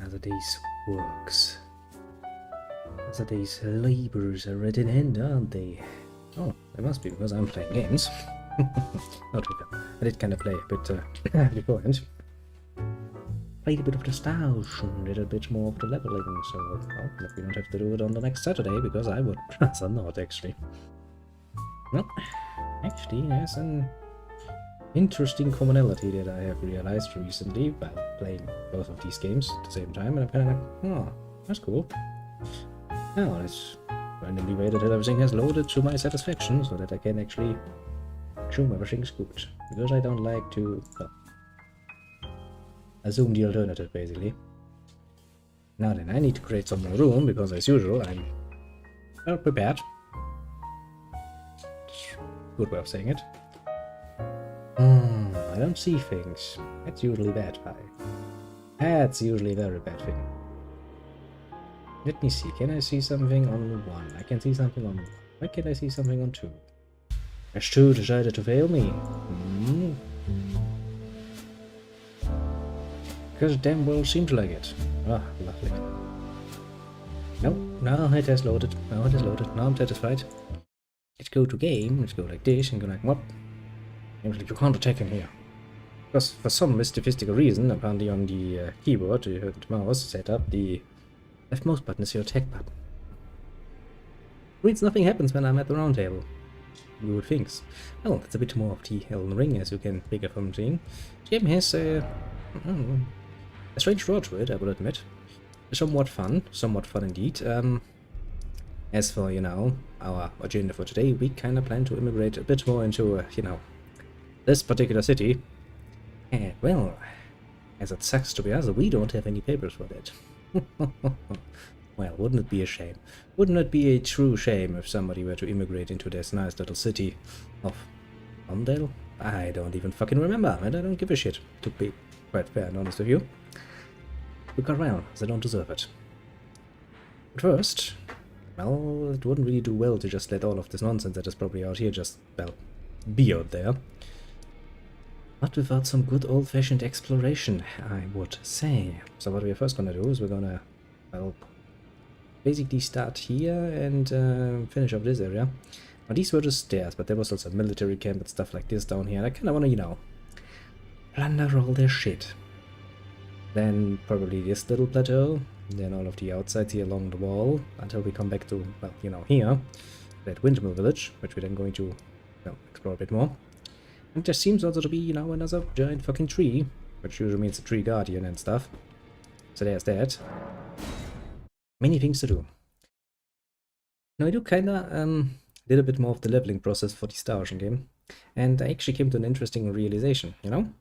Another day's works. Another day's labors are at an end, aren't they? Oh, they must be because I'm playing games. Not really. I did kind of play a bit beforehand. Played a bit of the stars and did a bit more of the leveling, so well, if we don't have to do it on the next Saturday, because I would rather not, actually. Well, actually, there's an interesting commonality that I have realized recently while playing both of these games at the same time, and I'm kind of like, oh, that's cool. Now let's randomly wait until everything has loaded to my satisfaction, so that I can actually assume everything's good. Because I don't like to, well, assume the alternative, basically. Now then, I need to create some more room, because as usual, I'm well prepared. Good way of saying it. I don't see things. That's usually bad, Pi. That's usually a very bad thing. Let me see, can I see something on 1? I can see something on... Why can't I see something on 2? Has 2 decided to fail me? Because damn well seems like it. Ah, lovely. No, now it has loaded. Now it has loaded. Now I'm satisfied. Let's go to game. Let's go like this and go like, what? You can't attack him here. Because for some mystifistical reason, apparently on the keyboard, the mouse setup, the leftmost button is your attack button. Means nothing happens when I'm at the round table. You would think. Well, that's a bit more of the Elden Ring, as you can figure from seeing. The game has a strange draw to it, I would admit. Somewhat fun indeed. As for, you know, our agenda for today, we kind of plan to immigrate a bit more into, you know, this particular city. And, well, as it sucks to be honest, we don't have any papers for that. Well, wouldn't it be a shame? Wouldn't it be a true shame if somebody were to immigrate into this nice little city of Londale? I don't even fucking remember, and I don't give a shit, to be quite fair and honest with you. Because, well, they don't deserve it. But first, well, it wouldn't really do well to just let all of this nonsense that is probably out here just, well, be out there. Not without some good old-fashioned exploration, I would say. So what we're first gonna do is we're gonna, well, basically start here and finish up this area. Now these were just stairs, but there was also a military camp and stuff like this down here, and I kinda wanna, you know, plunder all their shit. Then probably this little plateau, then all of the outsides here along the wall, until we come back to, well, you know, here, that windmill village, which we're then going to, well, explore a bit more. And there seems also to be, you know, another giant fucking tree, which usually means a tree guardian and stuff. So there's that. Many things to do. Now I do kinda did a bit more of the leveling process for the Star Ocean game, and I actually came to an interesting realization, you know?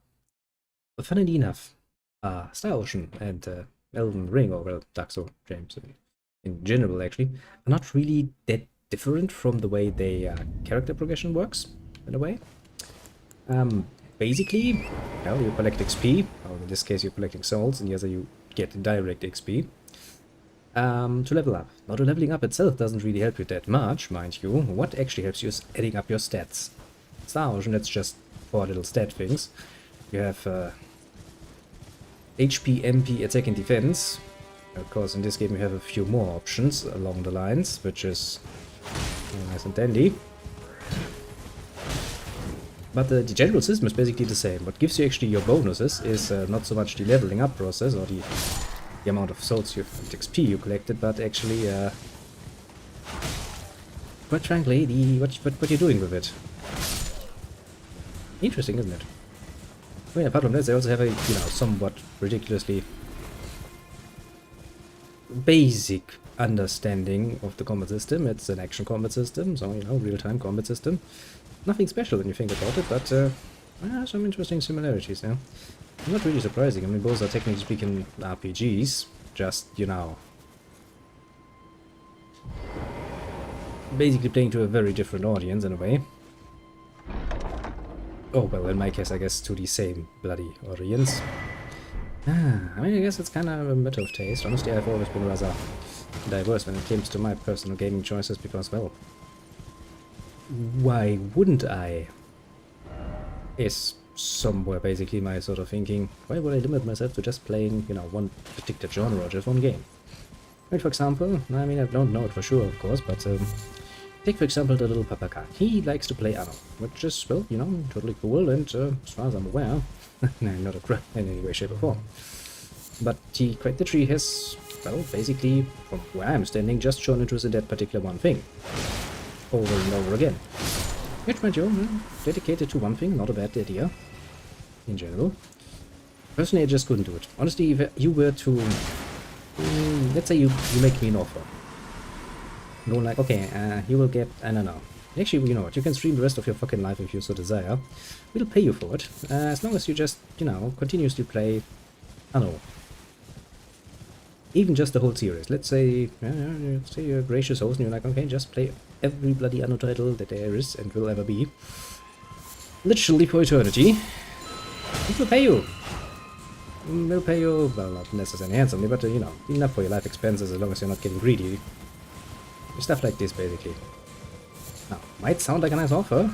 But funnily enough, Star Ocean and Elden Ring, or well, Dark Souls games in general actually, are not really that different from the way their character progression works, in a way. Basically, well, you collect XP, or in this case you're collecting souls, and the other you get direct XP, to level up. Now the leveling up itself doesn't really help you that much, mind you. What actually helps you is adding up your stats. Star Ocean, that's just 4 little stat things. You have HP, MP, attack and defense. Of course, in this game you have a few more options along the lines, which is nice and dandy. But the general system is basically the same. What gives you actually your bonuses is not so much the leveling up process or the amount of souls and XP you collected, but actually, quite frankly, what you're doing with it. Interesting, isn't it? I mean, apart from this, they also have a, you know, somewhat ridiculously basic understanding of the combat system. It's an action combat system, so, you know, real-time combat system. Nothing special when you think about it, but some interesting similarities, yeah. Not really surprising. I mean, both are technically speaking RPGs, just, you know, basically playing to a very different audience in a way. Oh, well, in my case, I guess to the same bloody audience. I mean, I guess it's kind of a matter of taste. Honestly, I've always been rather diverse when it comes to my personal gaming choices, because, well, why wouldn't I? Is somewhere basically my sort of thinking, why would I limit myself to just playing, you know, one particular genre or just one game? I mean, for example, I mean, I don't know it for sure, of course, but take for example the little Papaka. He likes to play Anno, which is, well, you know, totally cool, and as far as I'm aware, not a crap in any way, shape or form. But he quite literally has, well, basically, from where I'm standing, just shown interest in that particular one thing. Over and over again. Which, mind you, dedicated to one thing, not a bad idea. In general. Personally, I just couldn't do it. Honestly, if you were to... let's say you make me an offer. Go like, okay, you will get, I don't know. Actually, you know what, you can stream the rest of your fucking life if you so desire. We'll pay you for it. As long as you just, you know, continuously play... I don't know. Even just the whole series. Let's say you're a gracious host and you're like, okay, just play every bloody Anno title that there is and will ever be. Literally for eternity. We'll pay you. We'll pay you, well, not necessarily handsomely, but, you know, enough for your life expenses as long as you're not getting greedy. Stuff like this, basically. Now, might sound like a nice offer.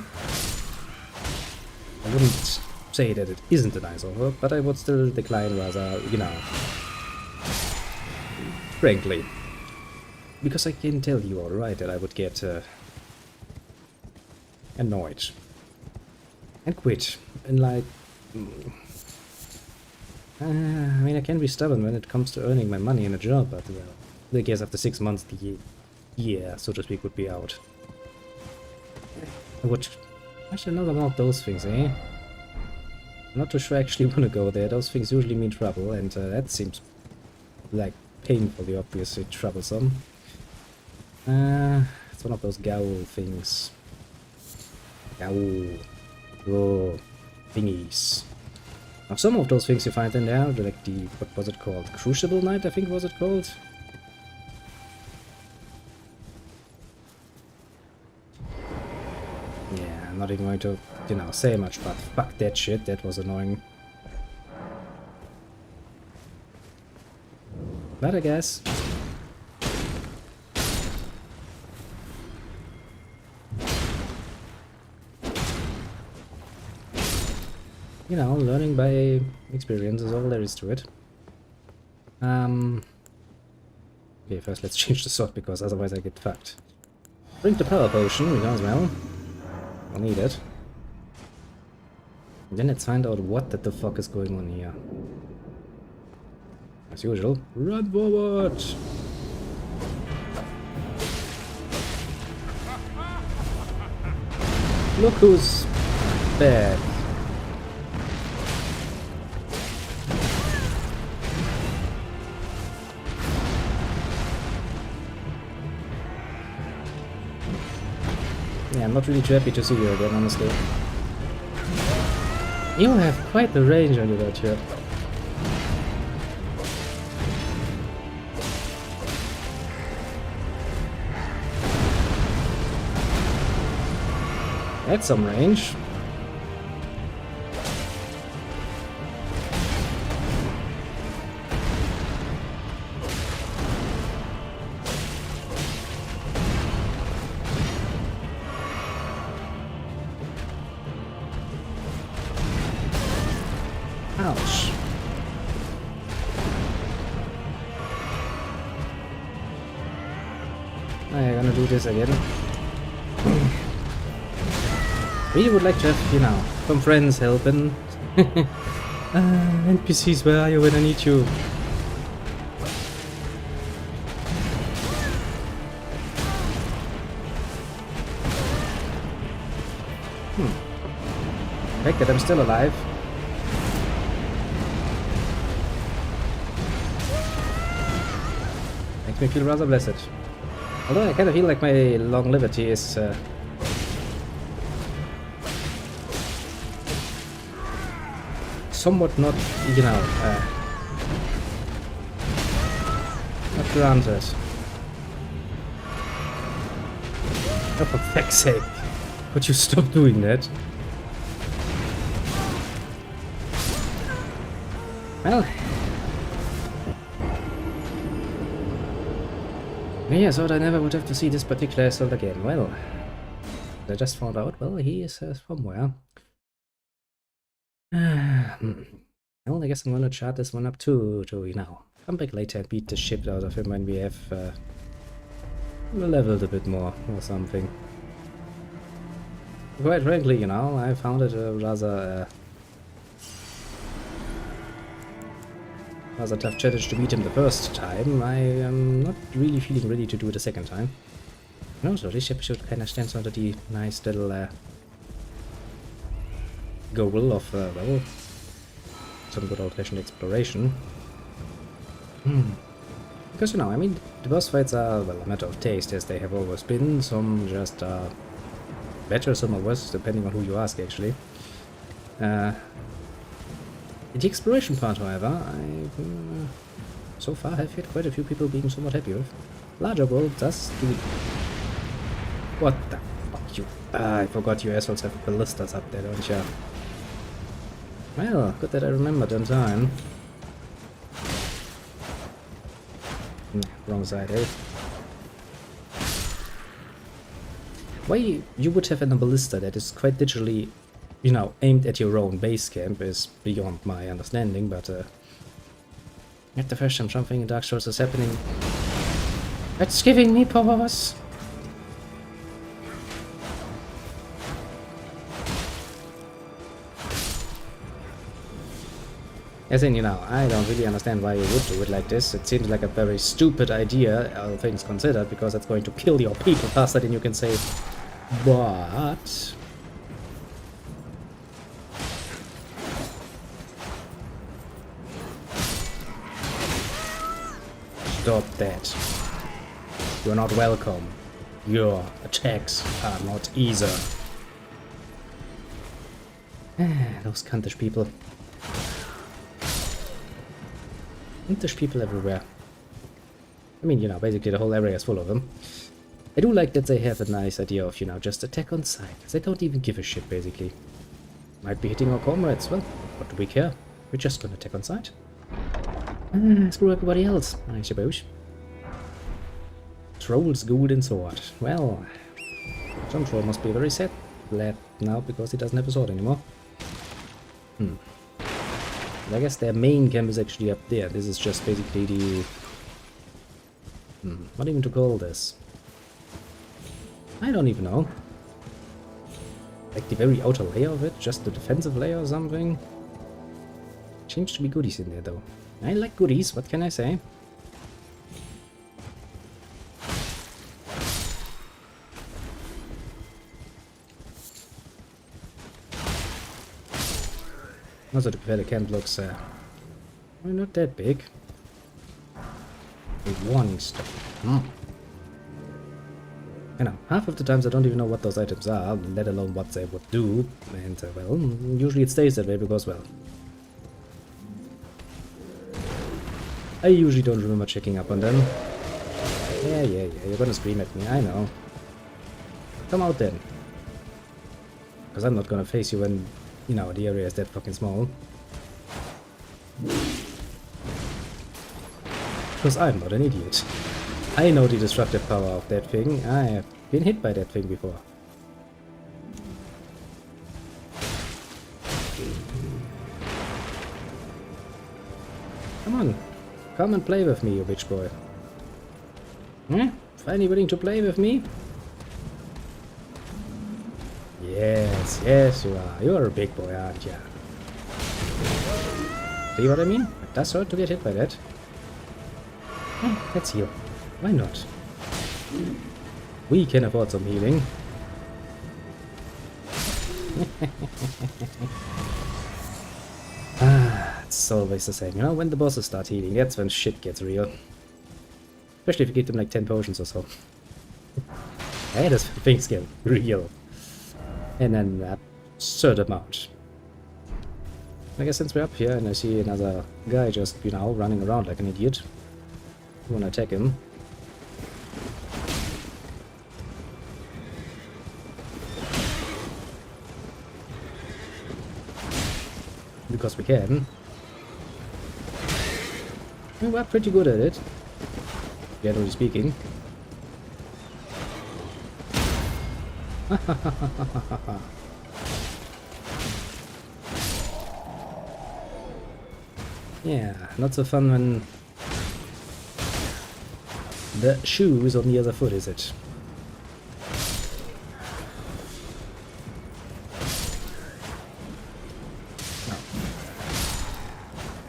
I wouldn't say that it isn't a nice offer, but I would still decline rather, you know, frankly. Because I can tell you alright that I would get annoyed. And quit. And like... I mean, I can be stubborn when it comes to earning my money in a job, but well, I guess after 6 months the year, so to speak, would be out. I would... Actually, not about those things, eh? I'm not too sure I actually want to go there. Those things usually mean trouble, and that seems like painfully obviously troublesome. It's one of those gaul things. Gaul. Whoa. Thingies. Now, some of those things you find in there, like the, what was it called? Crucible Knight, I think was it called? Yeah, I'm not even going to, you know, say much, but fuck that shit, that was annoying. But I guess... you know, learning by experience is all there is to it. Okay, first let's change the sword, because otherwise I get fucked. Drink the power potion, because, well, I'll need it. And then let's find out what the fuck is going on here. As usual, run forward! Look who's bad. Yeah, I'm not really too happy to see you again, honestly. You have quite the range on you, that shit. That's some range. Ouch. I'm gonna do this again. Really would like to have, you know, some friends helping. NPCs, where are you when I need you? The fact that I'm still alive. Makes me feel rather blessed. Although I kind of feel like my longevity is... somewhat not, you know, not granted. Oh, for fuck's sake. Would you stop doing that? Well. Yeah, I thought I never would have to see this particular assault again. Well, I just found out, well, he is somewhere. Well, I guess I'm gonna chart this one up too, Joey, now. Come back later and beat the shit out of him when we have leveled a bit more or something. Quite frankly, you know, I found it a rather tough challenge to beat him the first time. I am not really feeling ready to do it a second time. No, so this episode kind of stands under the nice little goal of, well, some good old-fashioned exploration. Because, you know, I mean, the boss fights are, well, a matter of taste, as they have always been. Some just are better, some are worse, depending on who you ask, actually. The exploration part, however, I so far have had quite a few people being somewhat happy with. Larger world does do... What the fuck, you... I forgot you assholes have ballistas up there, don't ya? Well, good that I remembered in time. Wrong side, eh? Why you would have a ballista that is quite digitally, you know, aimed at your own base camp is beyond my understanding, but at the first time something in Dark Souls is happening. It's giving me pause! As in, you know, I don't really understand why you would do it like this. It seems like a very stupid idea, all things considered, because it's going to kill your people faster than you can save. But... stop that. You're not welcome. Your attacks are not either. Those cuntish people. And there's people everywhere. I mean, you know, basically the whole area is full of them. I do like that they have a nice idea of, you know, just attack on sight. They don't even give a shit, basically. Might be hitting our comrades. Well, what do we care? We're just gonna attack on sight. Screw everybody else, I suppose. Troll's golden sword. Well, some troll must be very sad now because he doesn't have a sword anymore. I guess their main camp is actually up there. This is just basically the... what even to call this? I don't even know. Like the very outer layer of it? Just the defensive layer or something? Seems to be goodies in there though. I like goodies, what can I say? Also, the pathetic camp looks, well, not that big. A warning stuff. You know, half of the times I don't even know what those items are, let alone what they would do. And, well, usually it stays that way because, well, I usually don't remember checking up on them. Yeah, you're gonna scream at me, I know. Come out then. Because I'm not gonna face you when... you know, the area is that fucking small. Because I'm not an idiot. I know the destructive power of that thing. I have been hit by that thing before. Come on. Come and play with me, you bitch boy. Finally willing to play with me? Yes, you are. You are a big boy, aren't you? See what I mean? It does hurt to get hit by that. Let's heal. Why not? We can afford some healing. It's always the same. You know, when the bosses start healing, that's when shit gets real. Especially if you give them like 10 potions or so. That is when things get real. And then that absurd amount. I guess since we're up here and I see another guy just, you know, running around like an idiot. I wanna attack him. Because we can. And we're pretty good at it. Generally speaking. Yeah, not so fun when the shoe is on the other foot, is it?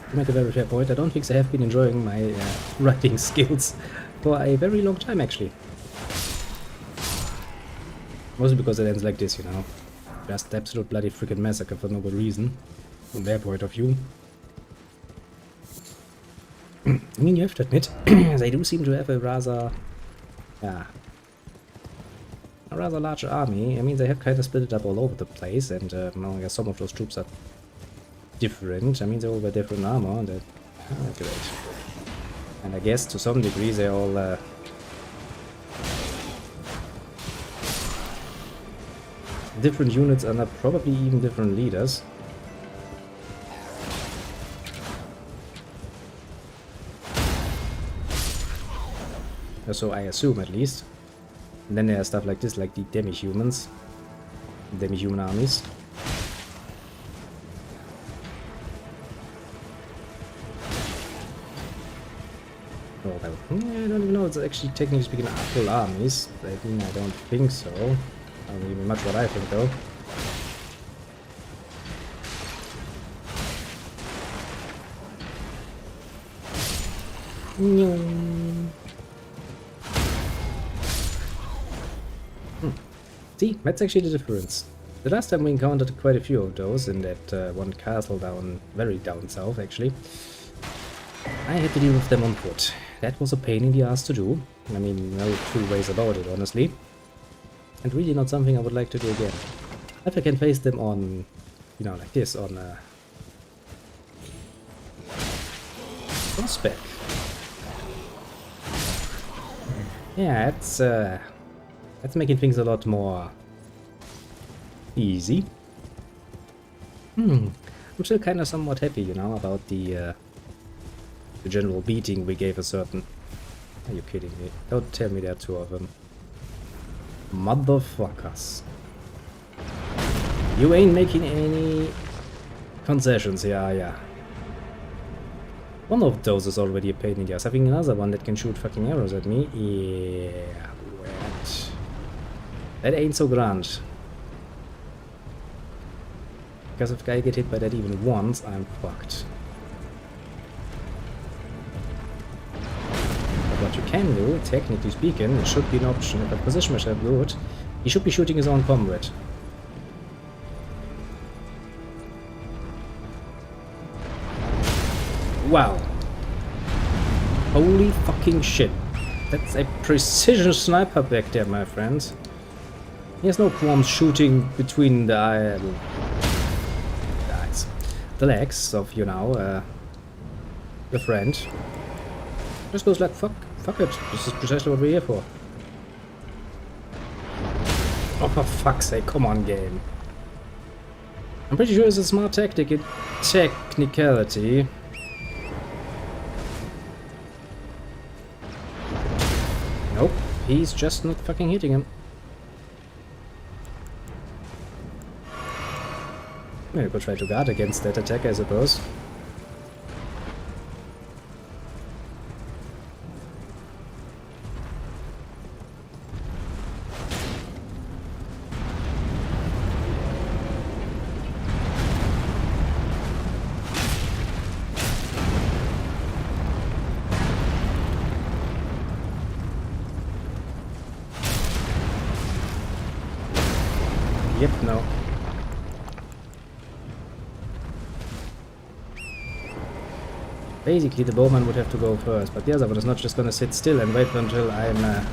To make a very fair point, I don't think I have been enjoying my writing skills for a very long time, actually. Mostly because it ends like this, you know. Just absolute bloody freaking massacre for no good reason, from their point of view. I mean, you have to admit, they do seem to have a rather, yeah, a rather large army. I mean, they have kind of split it up all over the place, and I guess some of those troops are different. I mean, they all wear different armor, and great. And I guess to some degree they all different units under probably even different leaders. So I assume, at least. And then there are stuff like this, like the demi-humans, demi-human armies. Oh, well, I don't even know if it's actually technically speaking full armies. I mean, I don't think so. I don't even much what I think, though. See, that's actually the difference. The last time we encountered quite a few of those in that one castle down, very down south, actually. I had to deal with them on foot. That was a pain in the ass to do. I mean, no two ways about it, honestly. And really not something I would like to do again. If I can face them on, you know, like this, on horseback. Yeah, that's making things a lot more easy. I'm still kind of somewhat happy, you know, about the general beating we gave a certain... Are you kidding me? Don't tell me there are two of them. Motherfuckers. You ain't making any concessions here, are ya? One of those is already a pain in the ass. Having another one that can shoot fucking arrows at me? Yeah, what? That ain't so grand. Because if I get hit by that even once, I'm fucked. But what you can do, technically speaking, it should be an option. If I position myself good, he should be shooting his own comrade. Wow. Holy fucking shit. That's a precision sniper back there, my friends. He has no qualms shooting between the legs of, you know, the friend. Just goes like, fuck it. This is precisely what we're here for. Oh, for fuck's sake, come on, game. I'm pretty sure it's a smart tactic in technicality. Nope, he's just not fucking hitting him. Maybe we'll try to guard against that attack, I suppose. Yep, no. Basically, the bowman would have to go first, but the other one is not just gonna sit still and wait until I'm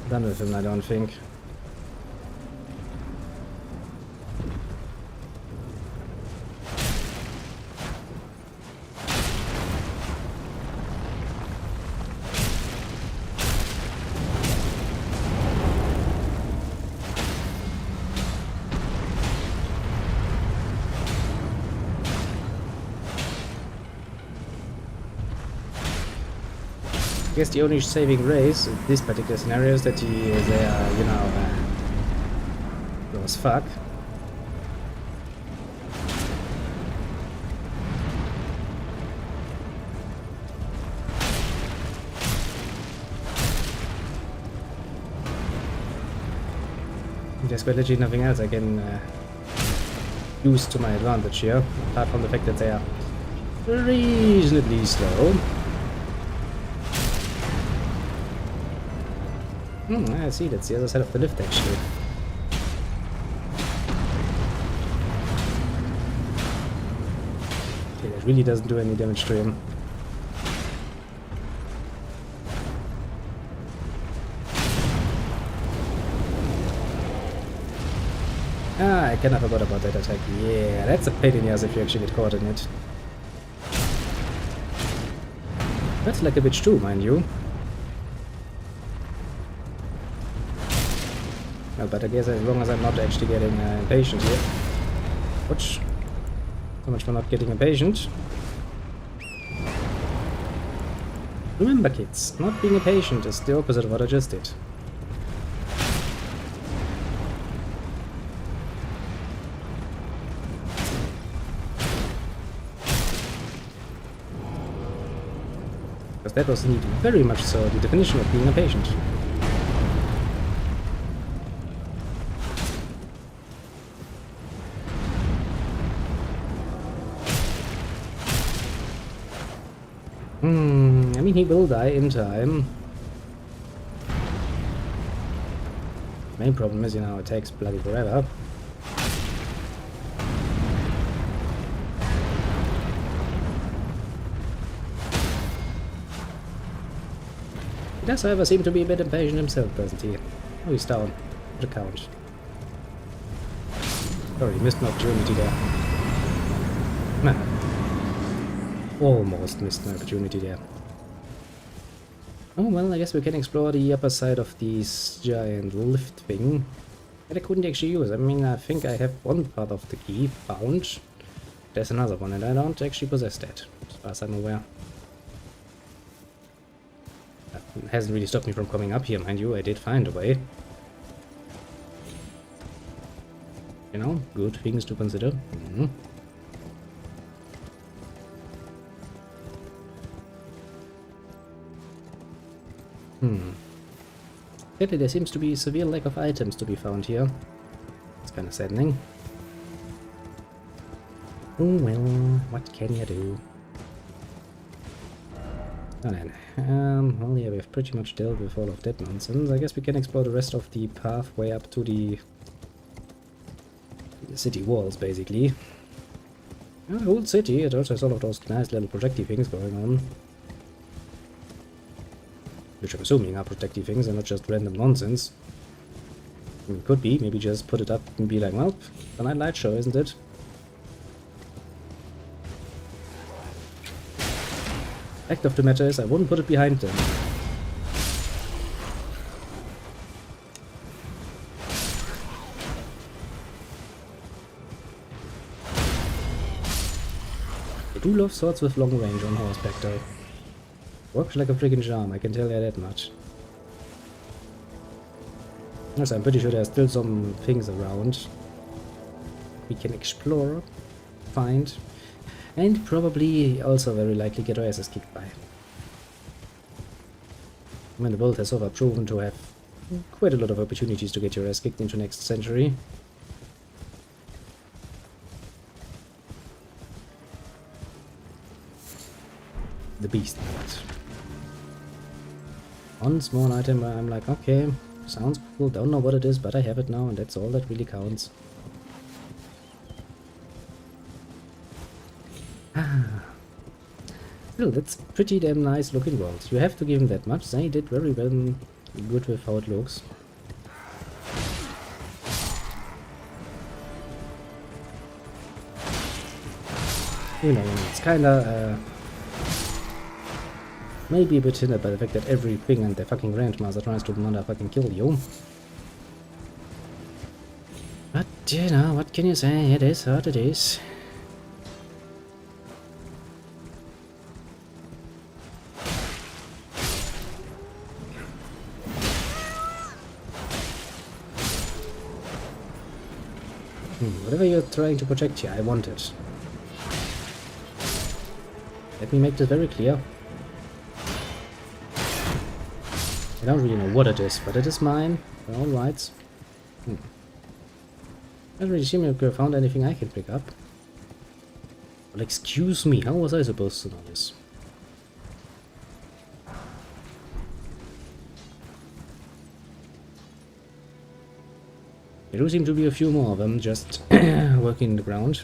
done with him, I don't think. I guess the only saving grace in this particular scenario is that they are, you know, low as fuck. There's quite literally nothing else I can use to my advantage here, apart from the fact that they are reasonably slow. I see, that's the other side of the lift actually. Okay, that really doesn't do any damage to him. I kinda forgot about that attack. Yeah, that's a pain in the ass if you actually get caught in it. That's like a bitch too, mind you. Well, but I guess as long as I'm not actually getting impatient here. Which, so much for not getting impatient. Remember kids, not being impatient is the opposite of what I just did. Because that was indeed very much so the definition of being impatient. I mean, he will die in time. Main problem is, you know, it takes bloody forever. He does, however, seem to be a bit impatient himself, doesn't he? Oh, he's down. What a count. Sorry, missed an opportunity there. Nah. Almost missed an opportunity there. Oh, well, I guess we can explore the upper side of this giant lift thing that I couldn't actually use. I mean, I think I have one part of the key found. There's another one, and I don't actually possess that, as far as I'm aware. That hasn't really stopped me from coming up here, mind you. I did find a way. You know, good things to consider. Clearly there seems to be a severe lack of items to be found here. It's kind of saddening. Oh well, what can you do? Oh then, well yeah, we've pretty much dealt with all of that nonsense. I guess we can explore the rest of the pathway up to the city walls, basically. Oh, old city, it also has all of those nice little projectile things going on. Which I'm assuming are protective things and not just random nonsense. I mean, it could be, maybe just put it up and be like, well, the night light show, isn't it? Fact of the matter is, I wouldn't put it behind them. I do love swords with long range on horseback though. Works like a freaking charm, I can tell you that much. Also, I'm pretty sure there are still some things around we can explore, find, and probably also very likely get our asses kicked by. I mean, the world has so far proven to have quite a lot of opportunities to get your ass kicked into next century. The beast part. One small item where I'm like, okay, sounds cool, don't know what it is, but I have it now, and that's all that really counts. Still, that's pretty damn nice looking world. You have to give them that much. They did very well, good with how it looks. You know, it's kinda, maybe a bit hindered by the fact that everything and their fucking grandmaster tries to motherfucking kill you. But, you know, what can you say? It is what it is. Whatever you're trying to protect here, I want it. Let me make this very clear. I don't really know what it is, but it is mine. All right. Doesn't really seem like I found anything I can pick up. Well, excuse me, how was I supposed to know this? There do seem to be a few more of them just working the ground.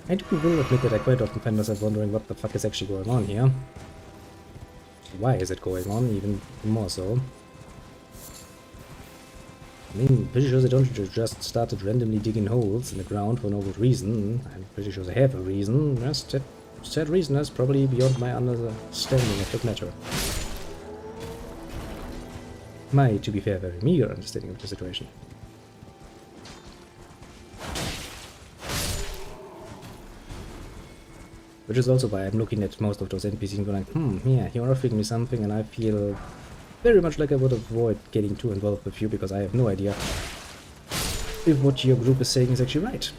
I do will admit that I quite often find myself wondering what the fuck is actually going on here. Why is it going on, even more so? I mean, I'm pretty sure they don't just started randomly digging holes in the ground for no good reason. I'm pretty sure they have a reason. Just that said reason is probably beyond my understanding of that matter. My, to be fair, very meager understanding of the situation. Which is also why I'm looking at most of those NPCs and going, yeah, you're offering me something and I feel very much like I would avoid getting too involved with you because I have no idea if what your group is saying is actually right.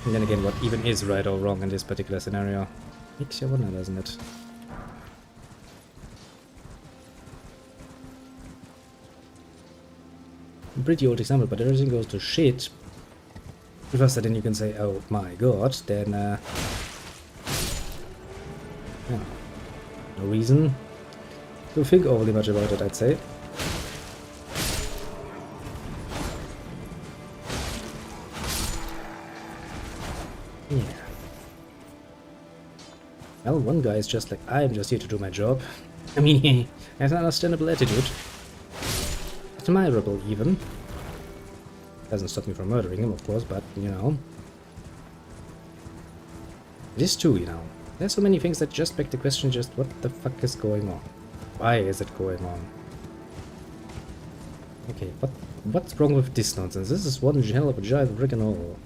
And then again, what even is right or wrong in this particular scenario? Makes you wonder, doesn't it? A pretty old example, but everything goes to shit. First, then you can say, oh my god, then yeah, no reason to think overly much about it, I'd say. Yeah. Well, one guy is just like, I'm just here to do my job. I mean, he has an understandable attitude. Admirable, even. Doesn't stop me from murdering him, of course, but, you know. This too, you know. There's so many things that just beg the question, just what the fuck is going on? Why is it going on? Okay, what's wrong with this nonsense? This is one hell of a jive of freaking hole.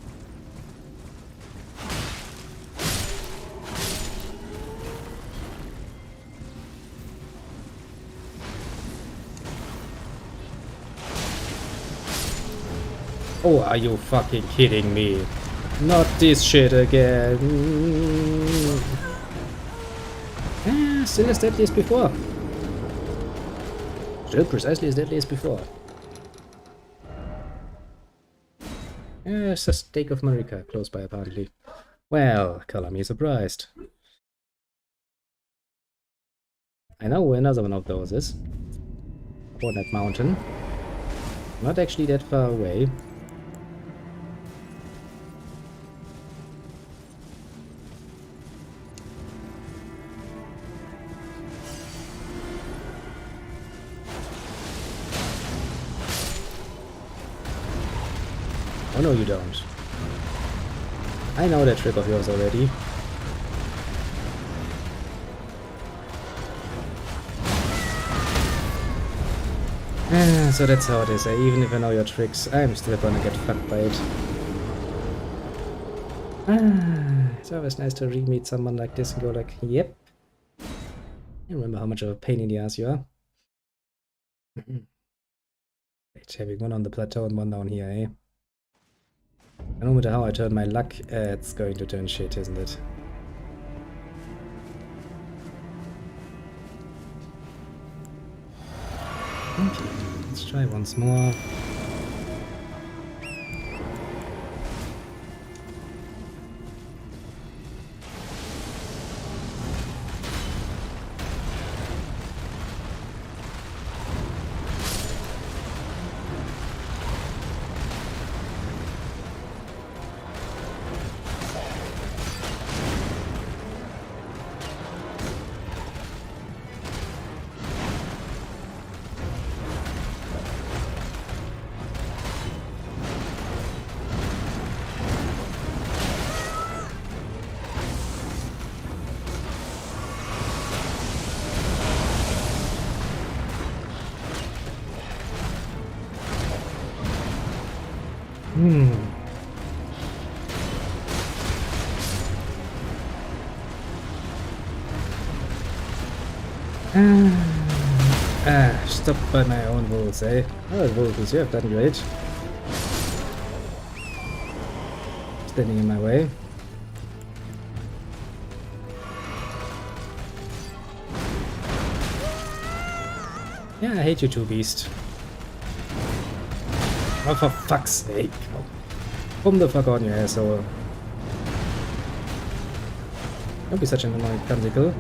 Oh, are you fucking kidding me? Not this shit again. Ah, still as deadly as before. Still precisely as deadly as before. It's a stake of Marika close by, apparently. Well, color me surprised. I know where another one of those is. Up on that mountain. Not actually that far away. Oh no, you don't. I know that trick of yours already. So that's how it is. Even if I know your tricks, I'm still gonna get fucked by it. It's always nice to re-meet someone like this and go like, yep. I remember how much of a pain in the ass you are. Wait, having one on the plateau and one down here, eh? No matter how I turn my luck, it's going to turn shit, isn't it? Okay, let's try once more. Stop by my own rules, eh? Alright, rules, you have done great. Standing in my way. Yeah, I hate you too, beast. Oh, for fuck's sake. Come the fuck on, you asshole. Don't be such an annoying cunt.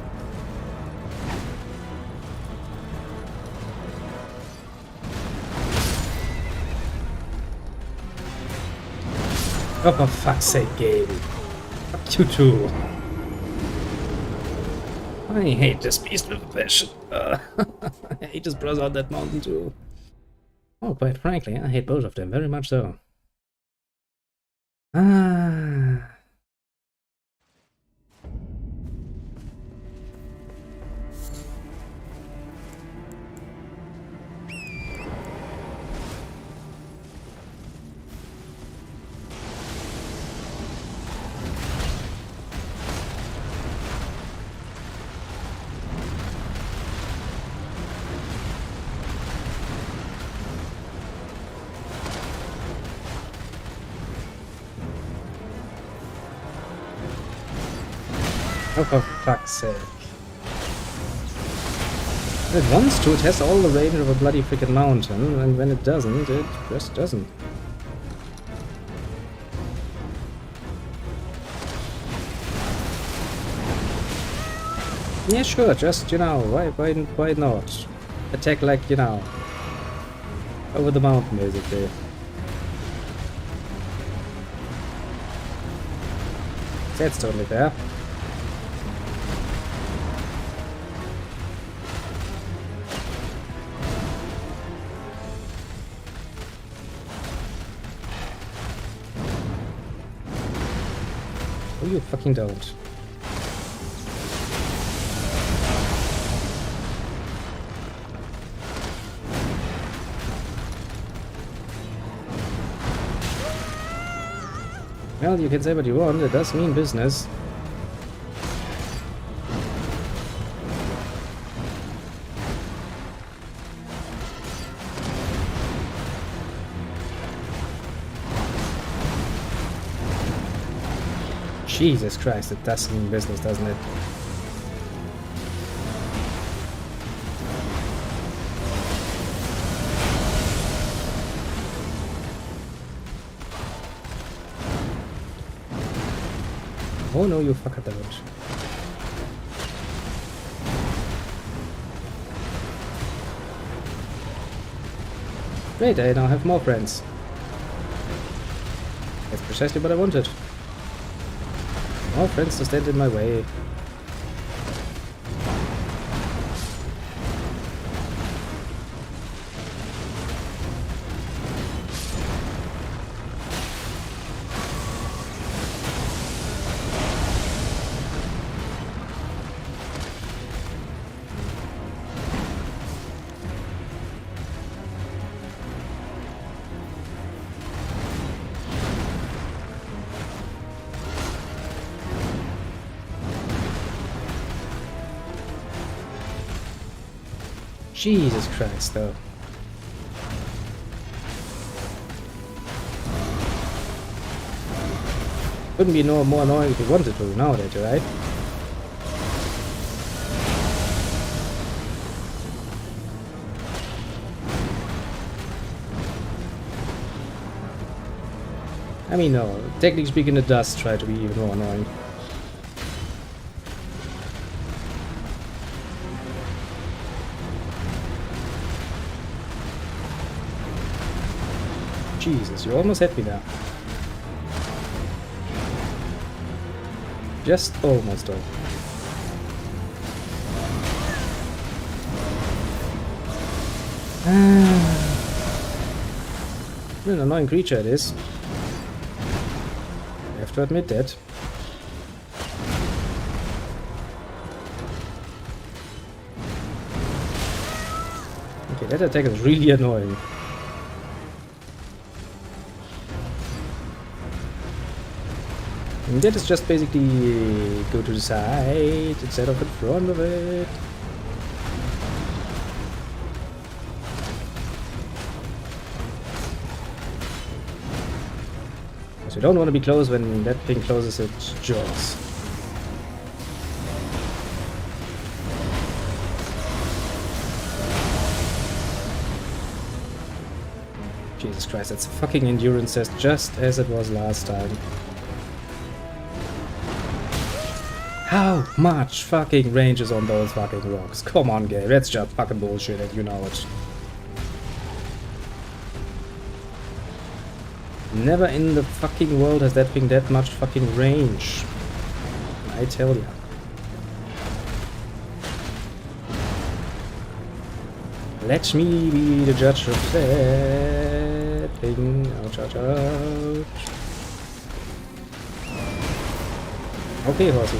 Oh, for fuck's sake, game. Fuck you too. I hate this beast with a passion. I hate his brother on that mountain too. Oh, quite frankly, I hate both of them, very much so. Ah. Oh, for fuck's sake. When it wants to, it has all the range of a bloody freaking mountain, and when it doesn't, it just doesn't. Yeah, sure, just, you know, why not? Attack like, you know, over the mountain, basically. That's totally fair. Oh, you fucking don't. Well, you can say what you want, it does mean business. Jesus Christ, it does mean business, doesn't it? Oh no, you fucker don't. Great, I now have more friends. That's precisely what I wanted. More friends to stand in my way. Jesus Christ, though. Wouldn't be no more annoying if you wanted to nowadays, right? I mean, no. Technically speaking, it does try to be even more annoying. Jesus, you almost hit me there. Just almost though. What an annoying creature it is. I have to admit that. Okay, that attack is really annoying. And that is just basically go to the side instead of in front of it. So you don't want to be close when that thing closes its jaws. Jesus Christ, that's a fucking endurance test just as it was last time. How much fucking range is on those fucking rocks? Come on, game, that's just fucking bullshit and you know it. Never in the fucking world has that thing that much fucking range. I tell ya. Let me be the judge of that thing. Ouch, ouch, ouch. Okay, horsey.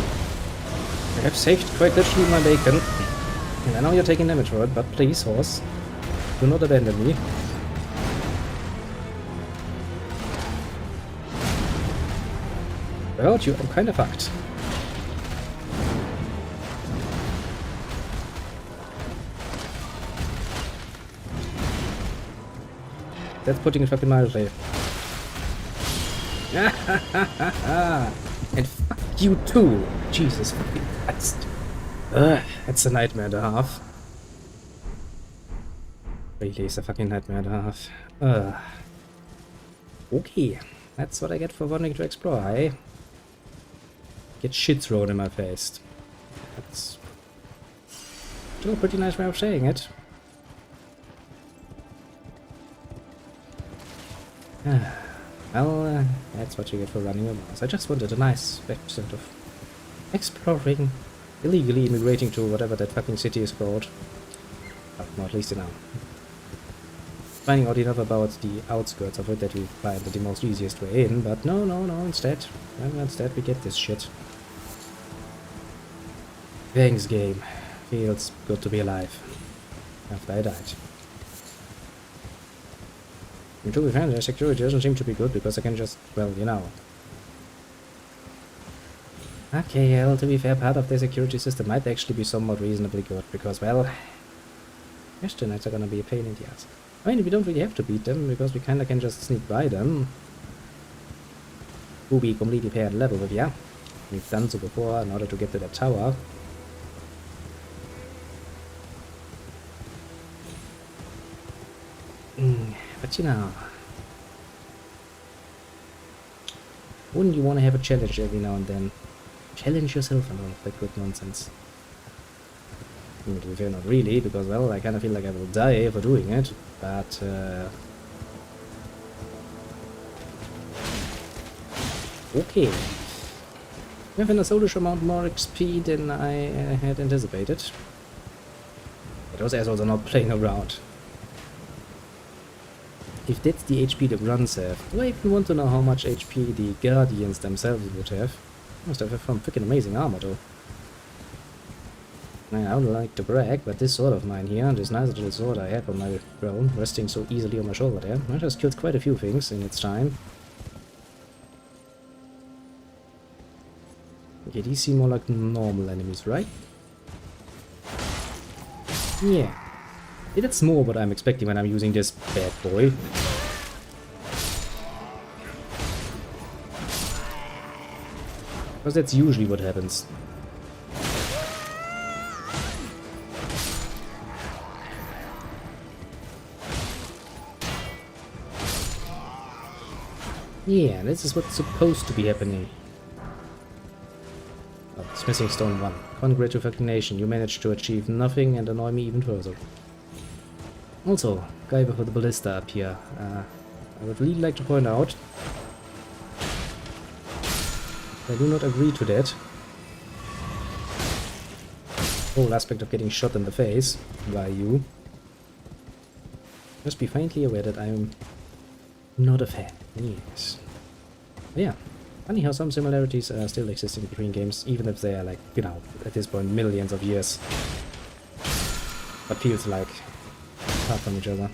I have saved quite literally my bacon. And I know you're taking damage for it, but please, horse, do not abandon me. Without you, I'm kinda fucked. That's putting it fucking mildly. And fuck you too! Jesus fucking Christ. That's a nightmare and a half. Really, it's a fucking nightmare and a half. Okay, that's what I get for wanting to explore, eh? Get shit thrown in my face. That's still a pretty nice way of saying it. Well, that's what you get for running a mouse. I just wanted a nice sort of exploring, illegally immigrating to whatever that fucking city is called. But not at least, you know. Finding out enough about the outskirts of it that we find the most easiest way in, but no, instead we get this shit. Thanks, game. Feels good to be alive. After I died. And to be fair, their security doesn't seem to be good because I can just, well, you know. Okay, well, to be fair, part of the security system might actually be somewhat reasonably good because, well, Question Knights are gonna be a pain in the ass. I mean, we don't really have to beat them because we kinda can just sneak by them. Who be completely paired level with, yeah. We've done so before in order to get to that tower. But you know, wouldn't you want to have a challenge every now and then? Challenge yourself and all of that good nonsense. To be fair, not really, because, well, I kind of feel like I will die for doing it, but, okay. We have an astonishing amount more XP than I had anticipated. But those assholes are not playing around. If that's the HP the grunts have, do I even want to know how much HP the guardians themselves would have? Must have some freaking amazing armor though. I would like to brag, but this sword of mine here, this nice little sword I have on my throne, resting so easily on my shoulder there, it has killed quite a few things in its time. Okay, these seem more like normal enemies, right? Yeah. That's more what I'm expecting when I'm using this bad boy. Because that's usually what happens. Yeah, this is what's supposed to be happening. Oh, Smithing Stone 1. Congratulations, you managed to achieve nothing and annoy me even further. Also, guy with the ballista up here. I would really like to point out I do not agree to that. Whole aspect of getting shot in the face by you. Just be faintly aware that I'm not a fan. Yes. But yeah. Funny how some similarities are still existing between games, even if they are like, you know, at this point millions of years. But feels like apart from each other.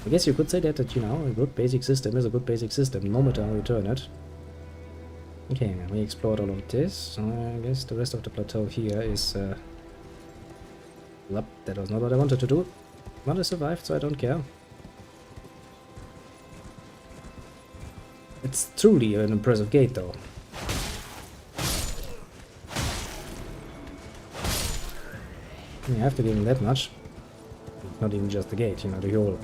I guess you could say that, you know, a good basic system is a good basic system, no matter how you turn it. Okay, we explored all of this. I guess the rest of the plateau here is... Well, that was not what I wanted to do. But I survived, so I don't care. It's truly an impressive gate, though. You have to give him that much. Not even just the gate, you know, the whole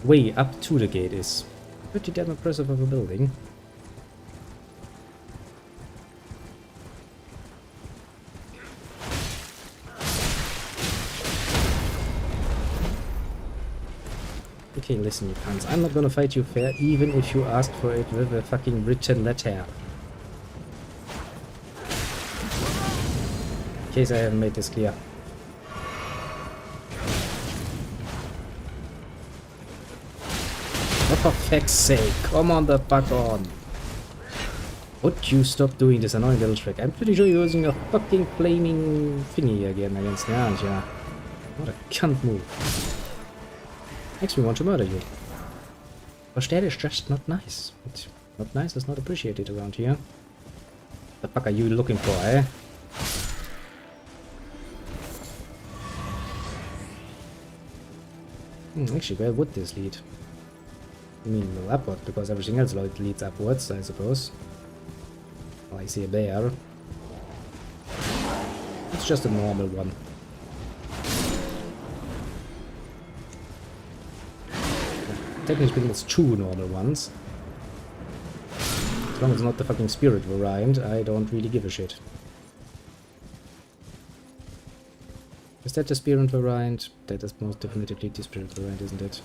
way up to the gate is pretty damn impressive of a building. Okay, listen, you cunts. I'm not gonna fight you fair, even if you asked for it with a fucking written letter. In case I haven't made this clear. For fuck's sake, come on the fuck on. Would you stop doing this annoying little trick? I'm pretty sure you're using a fucking flaming thingy again against me, aren't you? What a cunt move. Makes me want to murder you. But that is just not nice. It's not nice, it's not appreciated around here. The fuck are you looking for, eh? Actually, where would this lead? I mean, well, upward, because everything else leads upwards, I suppose. Well, I see a bear. It's just a normal one. Technically speaking, it's two normal ones. As long as it's not the fucking spirit variant, I don't really give a shit. Is that the spirit variant? That is most definitely the spirit variant, isn't it?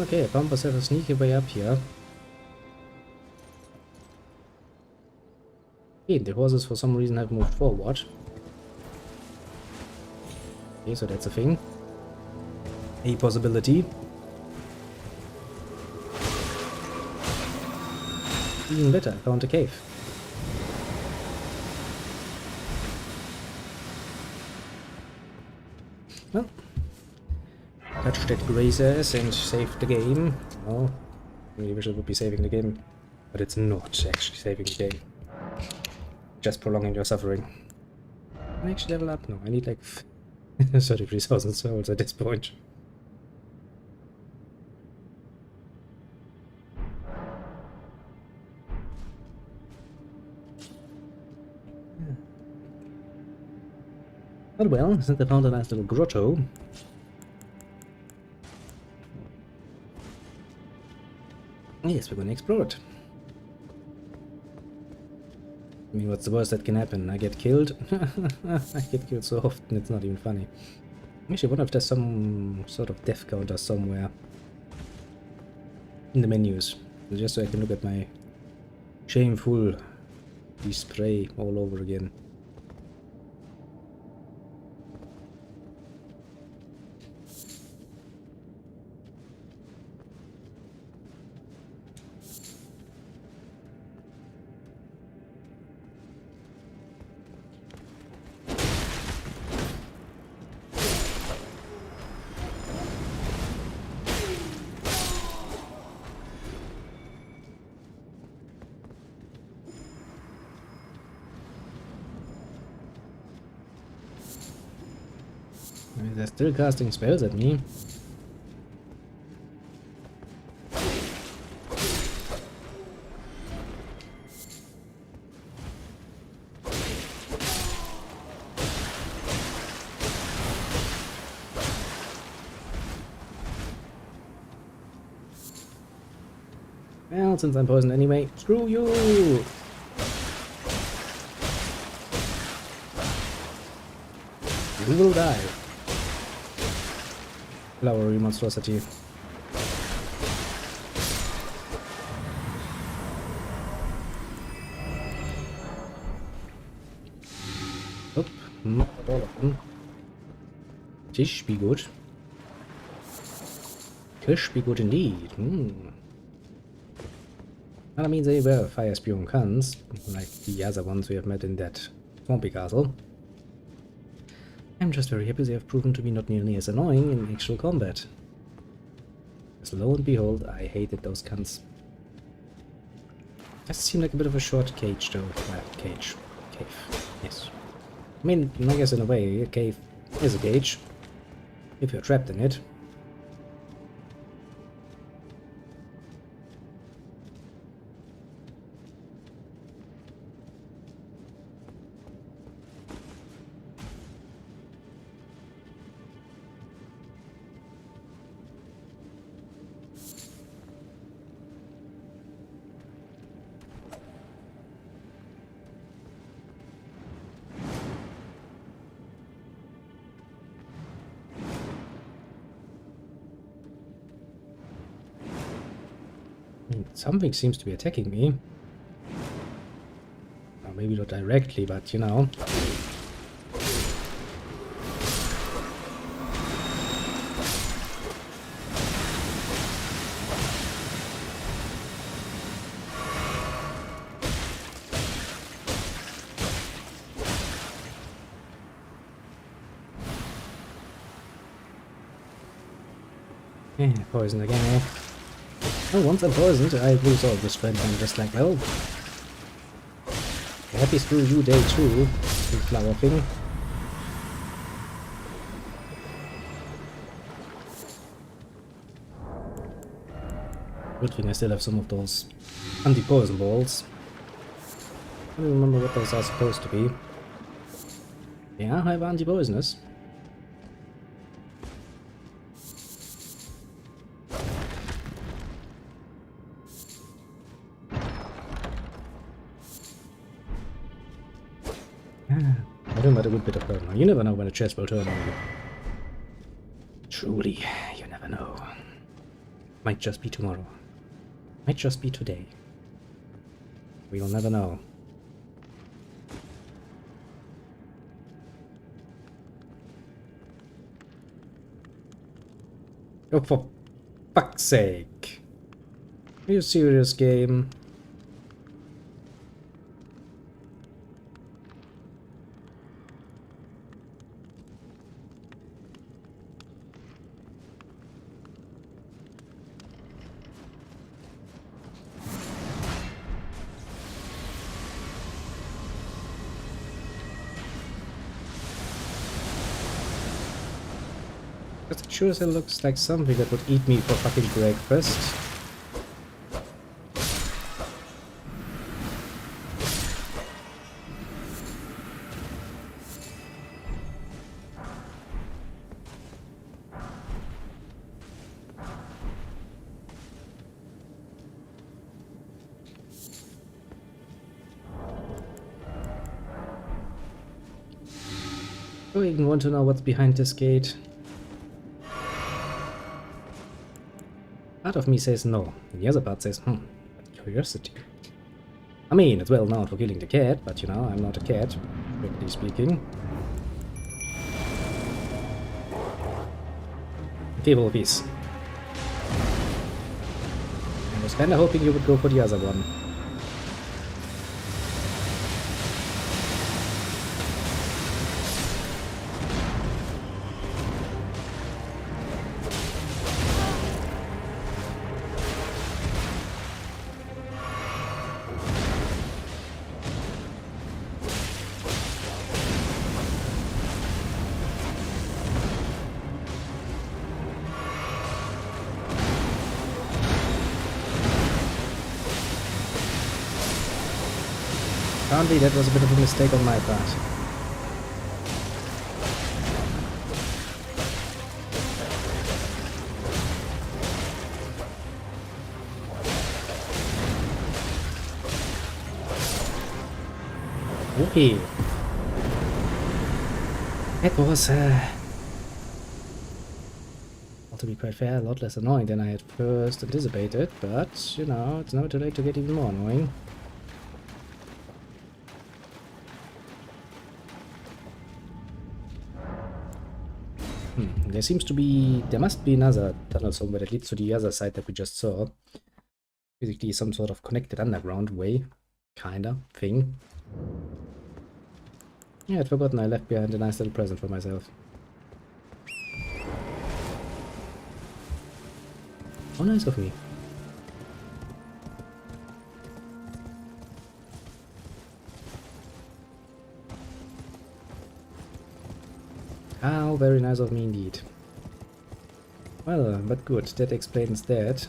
Okay, I found myself a sneaky way up here. Okay, the horses for some reason have moved forward. Okay, so that's a thing. A possibility. Even better, I found a cave. Well, touched that grazers and saved the game. Well, I really wish it would be saving the game, but it's not actually saving the game. Just prolonging your suffering. Can I actually level up? No, I need like 33,000 souls at this point. But well, since I found a nice little grotto, yes, we're gonna explore it. I mean, what's the worst that can happen? I get killed? I get killed so often, it's not even funny. Actually, I wonder if there's some sort of death counter somewhere in the menus, just so I can look at my shameful display all over again. They're still casting spells at me. Well, since I'm poisoned anyway, screw you! You will die. Flowery monstrosity. Nope, not all of them. Fish be good. Fish be good indeed. Well, that means they were fire spewing cunts, like the other ones we have met in that swampy castle. I'm just very happy they have proven to be not nearly as annoying in actual combat. As lo and behold, I hated those cunts. Does seem like a bit of a short cage, though. Well, cage. Cave. Yes. I mean, I guess in a way, a cave is a cage. If you're trapped in it. Something seems to be attacking me. Well, maybe not directly, but you know. Yeah, poison again, eh? Oh, once I'm poisoned, I lose all the strength. I'm just like, well, happy screw you day 2, you flower thing. Good thing I still have some of those anti-poison balls. I don't remember what those are supposed to be. Yeah, I have anti-poisonous. I don't have a good bit of burn now. You never know when a chest will turn on you. Truly, you never know. Might just be tomorrow. Might just be today. We'll never know. Oh, for fuck's sake. Are you serious, game? It sure as hell looks like something that would eat me for fucking breakfast. Do I even want to know what's behind this gate? Part of me says no, and the other part says, curiosity. I mean, it's well known for killing the cat, but you know, I'm not a cat, strictly speaking. Table piece. I was kinda hoping you would go for the other one. Apparently that was a bit of a mistake on my part. Okay. That was, well, to be quite fair, a lot less annoying than I had first anticipated, but, you know, it's never too late to get even more annoying. There must be another tunnel somewhere that leads to the other side that we just saw. Basically some sort of connected underground way, kinda, thing. Yeah, I'd forgotten I left behind a nice little present for myself. How nice of me. How very nice of me indeed. Well, but good, that explains that.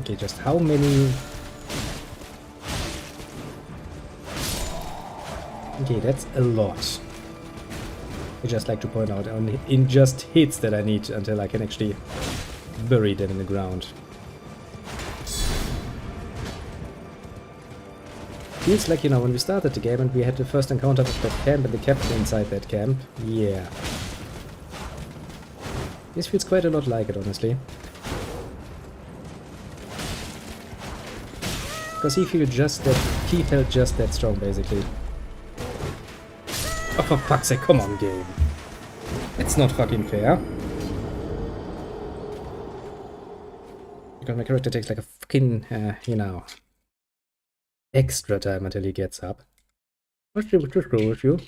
Okay, just how many... Okay, that's a lot. I just like to point out, in just hits that I need until I can actually bury them in the ground. Feels like, you know, when we started the game and we had the first encounter with that camp and the captain inside that camp. Yeah. This feels quite a lot like it, honestly. Because he felt just that strong, basically. Oh, for fuck's sake, come on, game. It's not fucking fair. Because my character takes like a fucking, you know, extra time until he gets up. What's wrong with you?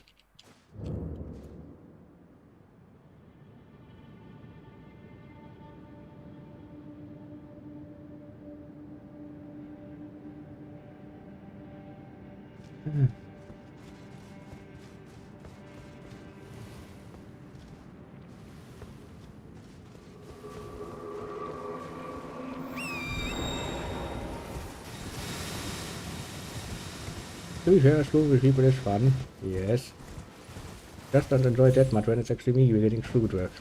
To be fair, screw with people is fun. Yes. Just don't enjoy it that much when it's actually me you're getting screwed with.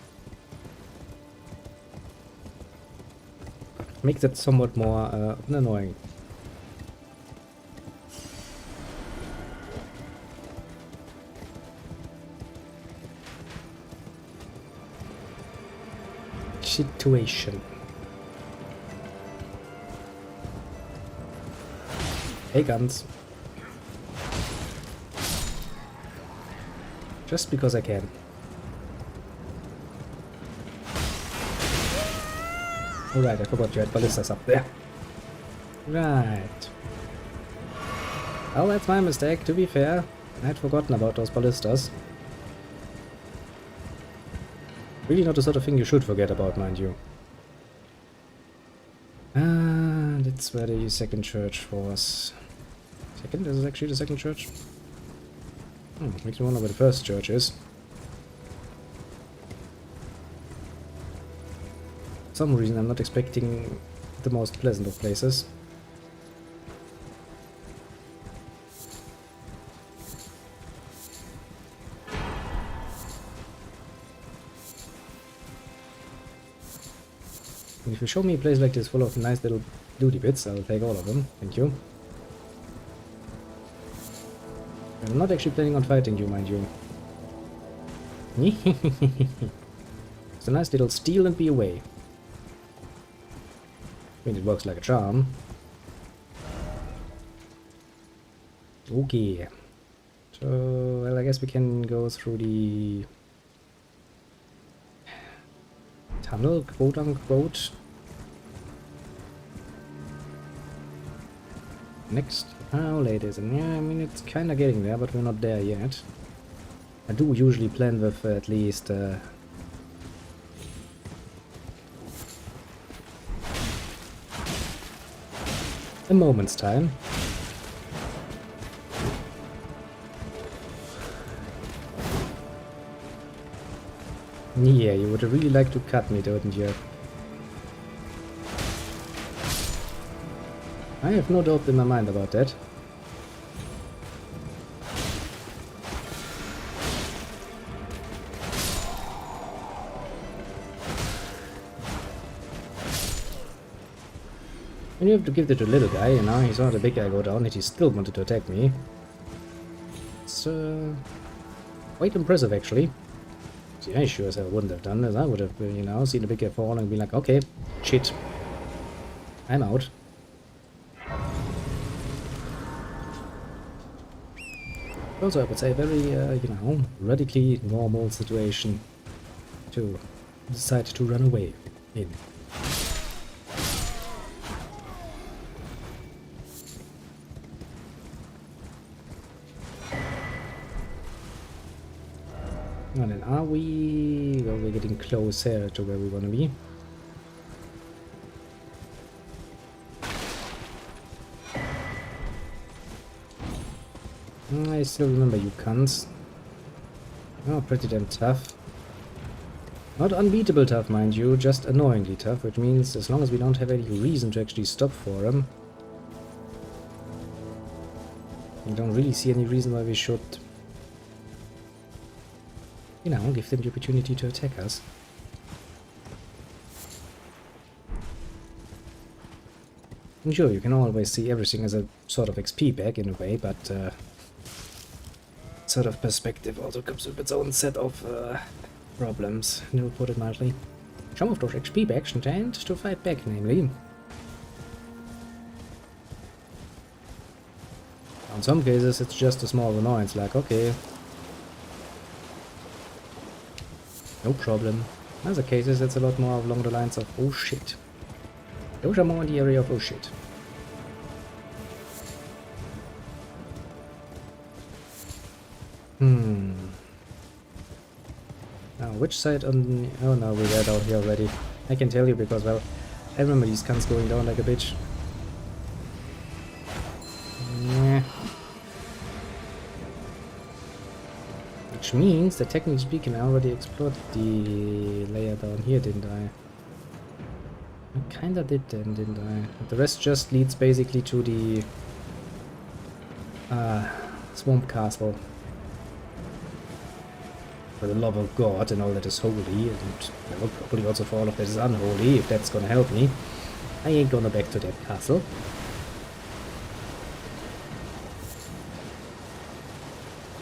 Makes it somewhat more annoying. Situation. Hey, guns. Just because I can. Alright, I forgot you had ballistas up there. Right. Well, that's my mistake, to be fair. I had forgotten about those ballistas. Really not the sort of thing you should forget about, mind you. Ah, that's where the second church was. Second? Is it actually the second church? Makes me wonder where the first church is. For some reason I'm not expecting the most pleasant of places. And if you show me a place like this full of nice little duty bits, I'll take all of them. Thank you. I'm not actually planning on fighting you, mind you. It's a nice little steal and be away. I mean, it works like a charm. Okay. So, well, I guess we can go through the tunnel, quote unquote. Next. Oh, ladies, and yeah, I mean, it's kind of getting there, but we're not there yet. I do usually plan with at least a moment's time. Yeah, you would really like to cut me, don't you? I have no doubt in my mind about that. And you have to give it to the little guy, you know, he saw the big guy go down and he still wanted to attack me. It's quite impressive, actually. See, I sure as hell wouldn't have done this. I would have, you know, seen the big guy fall and been like, okay, shit, I'm out. Also, I would say a very, you know, radically normal situation to decide to run away in. And then are we... well, we're getting closer to where we want to be. I still remember you cunts. Oh, pretty damn tough. Not unbeatable tough, mind you, just annoyingly tough, which means as long as we don't have any reason to actually stop for him, I don't really see any reason why we should, you know, give them the opportunity to attack us. And sure, you can always see everything as a sort of XP back in a way, but sort of perspective also comes with its own set of problems, to put it mildly. Some of those XP backs tend to fight back, namely. In some cases it's just a small annoyance, like, okay, no problem. In other cases it's a lot more along the lines of, oh shit. Those are more in the area of, oh shit. Now, which side on... oh no, we got out here already. I can tell you because, well, I remember these cunts going down like a bitch. Yeah. Which means that technically speaking I already explored the layer down here, didn't I? I kinda did then, didn't I? But the rest just leads basically to the swamp castle. For the love of God and all that is holy, and well, probably also for all of that is unholy, if that's gonna help me. I ain't gonna back to that castle.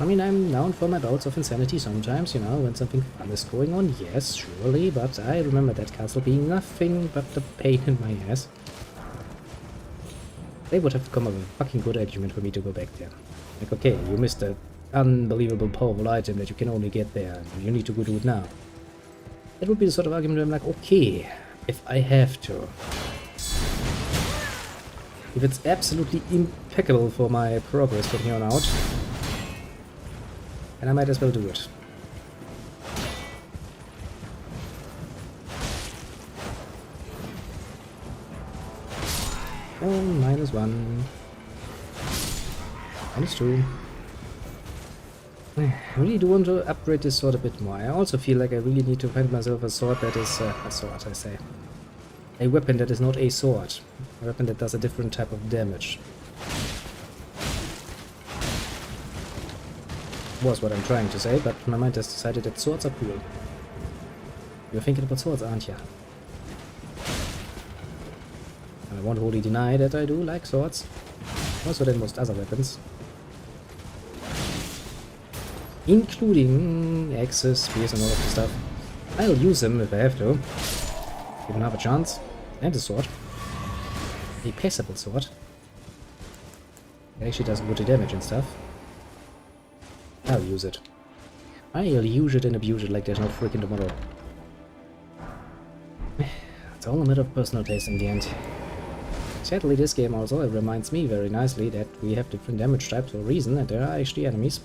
I mean, I'm known for my bouts of insanity sometimes, you know, when something fun is going on, yes, surely, but I remember that castle being nothing but a pain in my ass. They would have to come up with a fucking good argument for me to go back there. Like, okay, you missed a unbelievable powerful item that you can only get there, and you need to go do it now. That would be the sort of argument where I'm like, okay, if I have to. If it's absolutely impeccable for my progress from here on out, then I might as well do it. Oh, -1. -2. I really do want to upgrade this sword a bit more. I also feel like I really need to find myself a sword that is... a sword, I say. A weapon that is not a sword. A weapon that does a different type of damage. Was what I'm trying to say, but my mind has decided that swords are cool. You're thinking about swords, aren't you? I won't wholly deny that I do like swords. Also than most other weapons. Including axes, spears and all of the stuff. I'll use them if I have to. Even have a chance. And a sword. A passable sword. It actually does good damage and stuff. I'll use it. I'll use it and abuse it like there's no freaking tomorrow. It's all a matter of personal taste in the end. Sadly, this game also reminds me very nicely that we have different damage types for a reason, and there are actually enemies.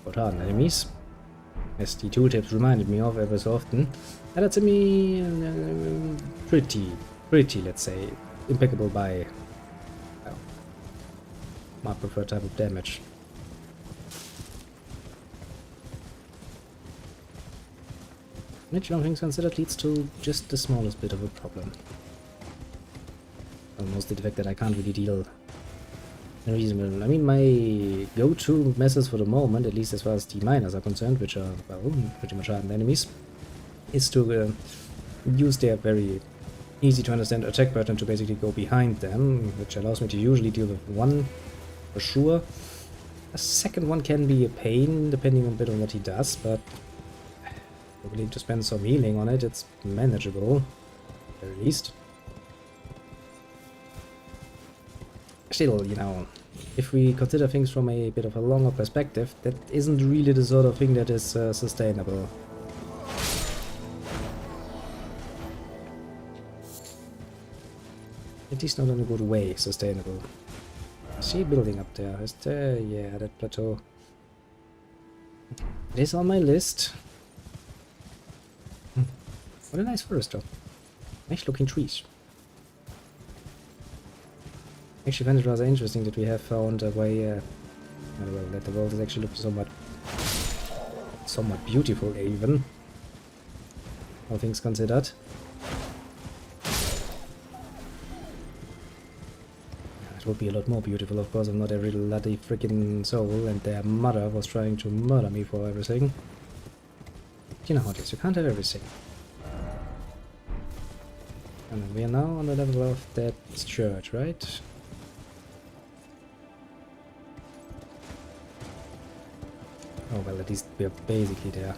But hardened enemies. As the tooltips reminded me of ever so often. And that's pretty, let's say, impeccable by, well, my preferred type of damage. Which, all things considered, leads to just the smallest bit of a problem. Well, mostly the fact that I can't really deal reasonable. I mean, my go-to methods for the moment, at least as far as the miners are concerned, which are, well, pretty much hardened enemies, is to use their very easy to understand attack pattern to basically go behind them, which allows me to usually deal with one for sure. A second one can be a pain, depending a bit on what he does, but if we're willing to spend some healing on it, it's manageable, at the very least. Still, you know, if we consider things from a bit of a longer perspective, that isn't really the sort of thing that is sustainable. At least not in a good way sustainable. I see a building up there. Is there? Yeah, that plateau. It is on my list. What a nice forest though. Nice looking trees. I actually find it rather interesting that we have found a way, well, not a way, but a way to get to the top of the mountain. Because, well, the mountain is quite steep. And it is on my list. What a nice forest though. Nice looking trees. Actually find it rather interesting that we have found a way, well, not a way, but a way to get to the top of the mountain. Oh, well, that the world is actually looking somewhat beautiful even. All things considered. It would be a lot more beautiful, of course, if not every bloody freaking soul and their mother was trying to murder me for everything. You know how it is, you can't have everything. And we are now on the level of that church, right? Oh well, at least we are basically there.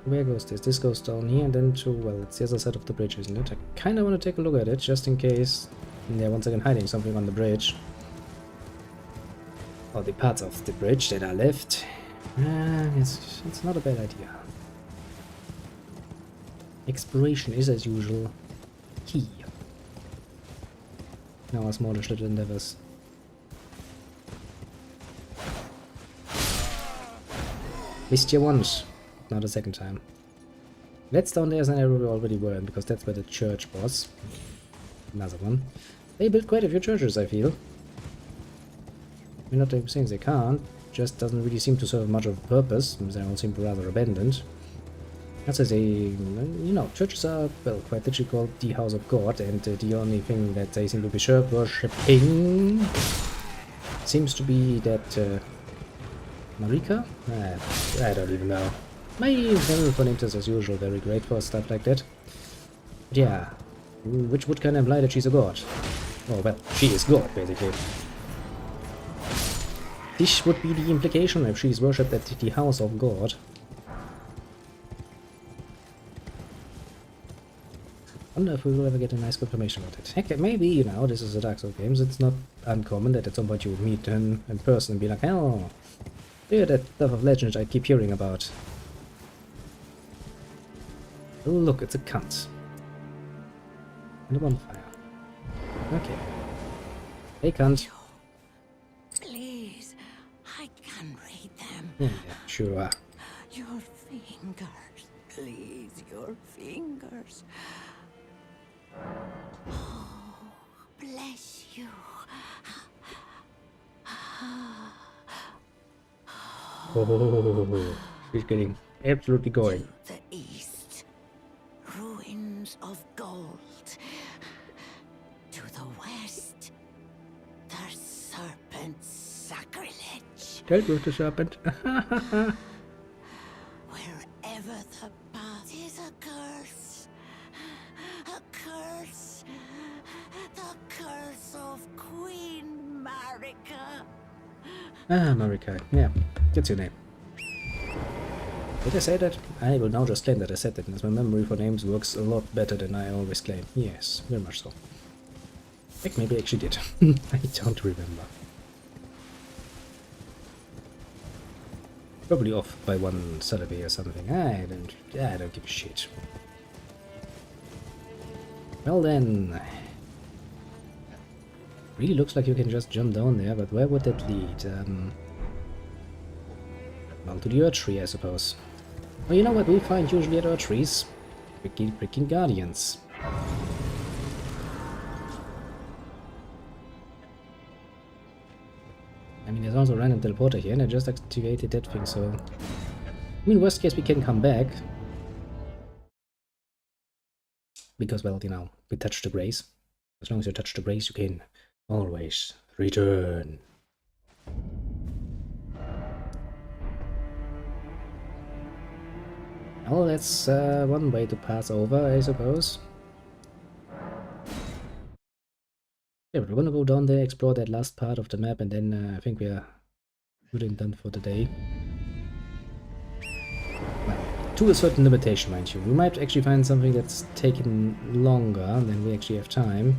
Where goes this? This goes down here and then to, well, it's the other side of the bridge, isn't it? I kind of want to take a look at it, just in case they're once again hiding something on the bridge. Or the parts of the bridge that are left. It's not a bad idea. Exploration is, as usual, key. Now our smallish little endeavors. Missed you once. Not a second time. That's down there is an area we already were in, because that's where the church was. Another one. They built quite a few churches, I feel. We're not saying they can't, just doesn't really seem to serve much of a purpose. They all seem rather abandoned. That's as you know, churches are, well, quite literally called the house of God, and the only thing that they seem to be worshipping seems to be that Marika? I don't even know. My memory for names is, as usual, very great for stuff like that. But yeah, which would kind of imply that she's a god. Oh, well, she is god, basically. This would be the implication if she's worshipped at the house of God. Wonder if we will ever get a nice confirmation about it. Heck, maybe, you know, this is a Dark Souls games, it's not uncommon that at some point you would meet him in person and be like, oh, yeah, that stuff of legend I keep hearing about. Oh, look, it's a cunt. And a bonfire. Okay. Hey, cunt. Please, I can read them. Yeah, sure. Your fingers, please, your fingers. Oh, bless you. Oh, she's getting absolutely going. To the east, ruins of gold. To the west, the serpent's sacrilege. Tell you the serpent. Wherever the path is a curse. A curse. The curse of Queen Marika. Ah, Marika. Yeah, that's your name. Did I say that? I will now just claim that I said that, as my memory for names works a lot better than I always claim. Yes, very much so. Heck, maybe I actually did. I don't remember. Probably off by one syllable or something. I don't give a shit. Well then. Really looks like you can just jump down there, but where would that lead? Well, to the Earth Tree, I suppose. Well, you know what we find usually at Earth Trees? Freaking guardians. I mean, there's also a random teleporter here, and I just activated that thing, so... I mean, worst case, we can come back. Because, well, you know, we touched the grace. As long as you touch the grace, you can always return. Well, that's one way to pass over, I suppose. Yeah, but we're gonna go down there, explore that last part of the map, and then I think we are good and done for the day. Well, to a certain limitation, mind you. We might actually find something that's taken longer than we actually have time.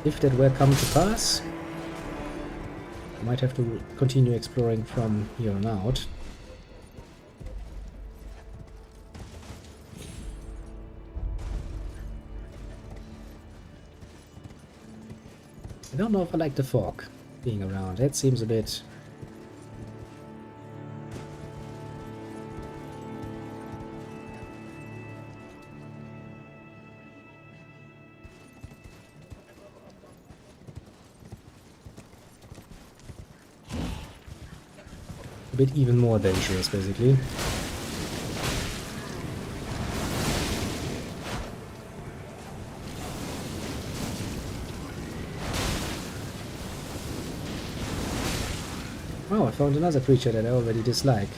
If that were come to pass, I might have to continue exploring from here on out. I don't know if I like the fog being around. That seems a bit... a bit even more dangerous, basically. Oh, I found another creature that I already dislike.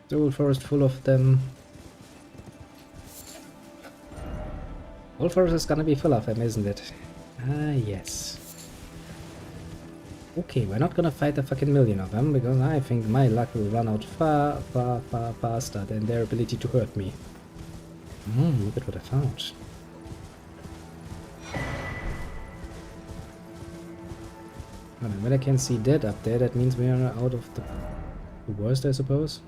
The old forest full of them. Old forest is gonna be full of them, isn't it? Ah, yes. Okay, we're not gonna fight a fucking million of them, because I think my luck will run out far, far, far faster than their ability to hurt me. Look at what I found. Alright, when I can see that up there, that means we are out of the worst, I suppose.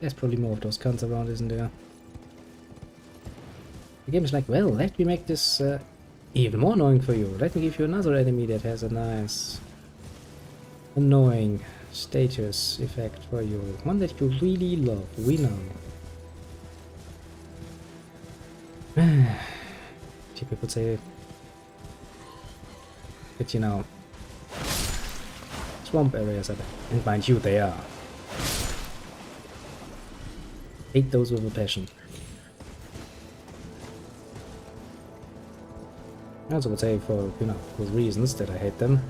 There's probably more of those cunts around, isn't there? The game is like, well, let me make this even more annoying for you. Let me give you another enemy that has a nice, annoying status effect for you. One that you really love, we know. People could say, but you know, swamp areas are, and mind you, they are. Hate those with a passion. I also would say for, you know, good reasons that I hate them.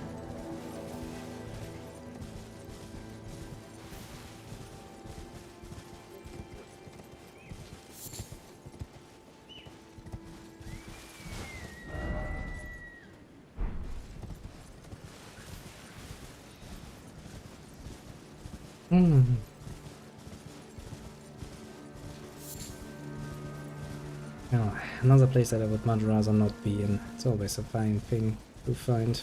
Oh, another place that I would much rather not be in. It's always a fine thing to find.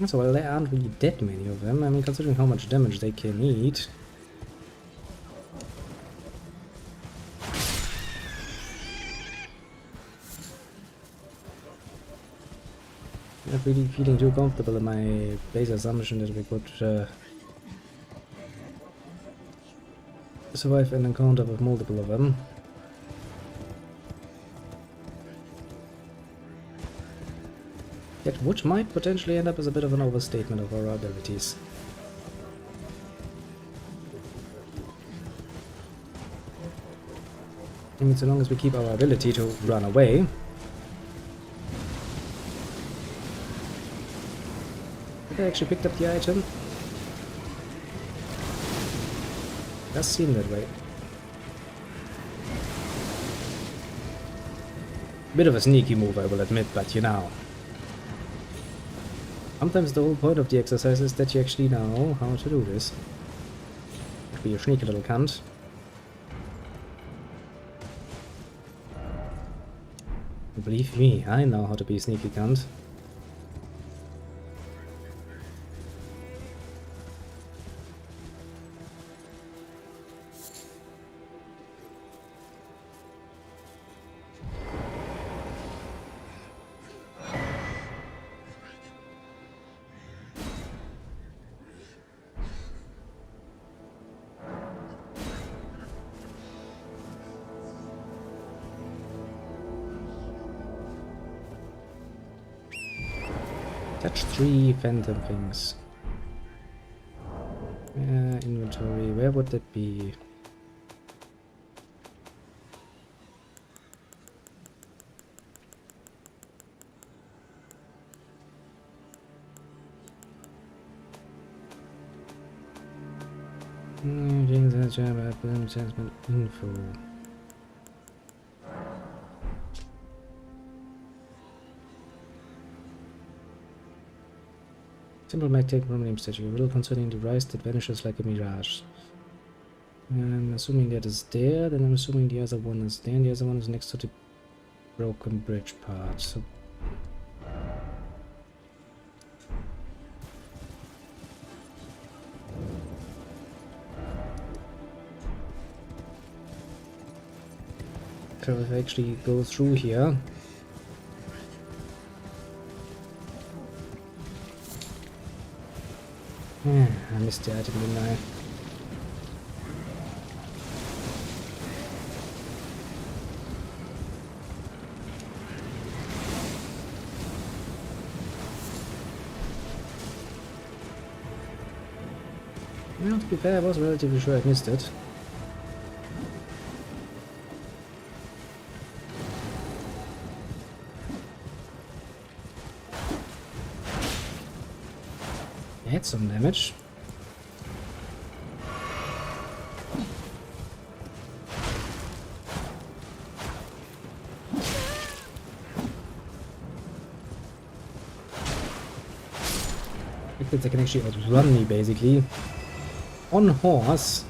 So, well, there aren't really that many of them. I mean, considering how much damage they can eat. Not really feeling too comfortable in my base assumption that we could survive an encounter with multiple of them. Yet which might potentially end up as a bit of an overstatement of our abilities. I mean, so long as we keep our ability to run away. Did I actually picked up the item? Does seem that way. Bit of a sneaky move, I will admit, but you know. Sometimes the whole point of the exercise is that you actually know how to do this. Be a sneaky little cunt. Believe me, I know how to be a sneaky cunt. Touch 3 phantom things. Inventory, where would that be? Info. Simple might take from name statue. A little concerning the rise that vanishes like a mirage. I'm assuming that is there, then I'm assuming the other one is there, and the other one is next to the broken bridge part. So So if I actually go through here. I missed the item, didn't I? Well, to be fair, I was relatively sure I missed it. I had some damage. They can actually outrun me, basically. On horse.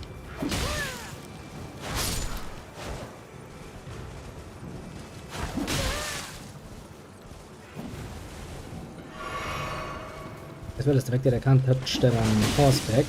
As well as the fact that I can't touch them on horseback.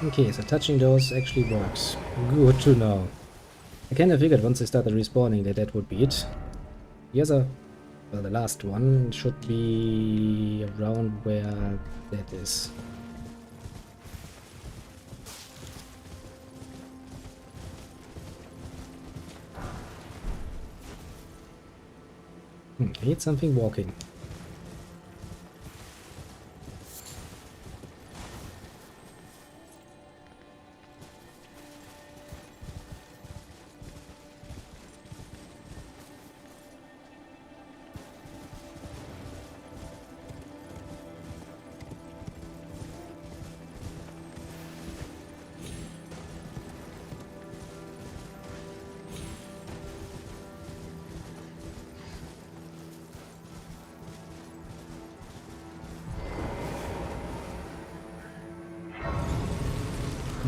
Okay, so touching those actually works. Good to know. I kind of figured once they started respawning that that would be it. The other, well, the last one should be around where that is. I need something walking.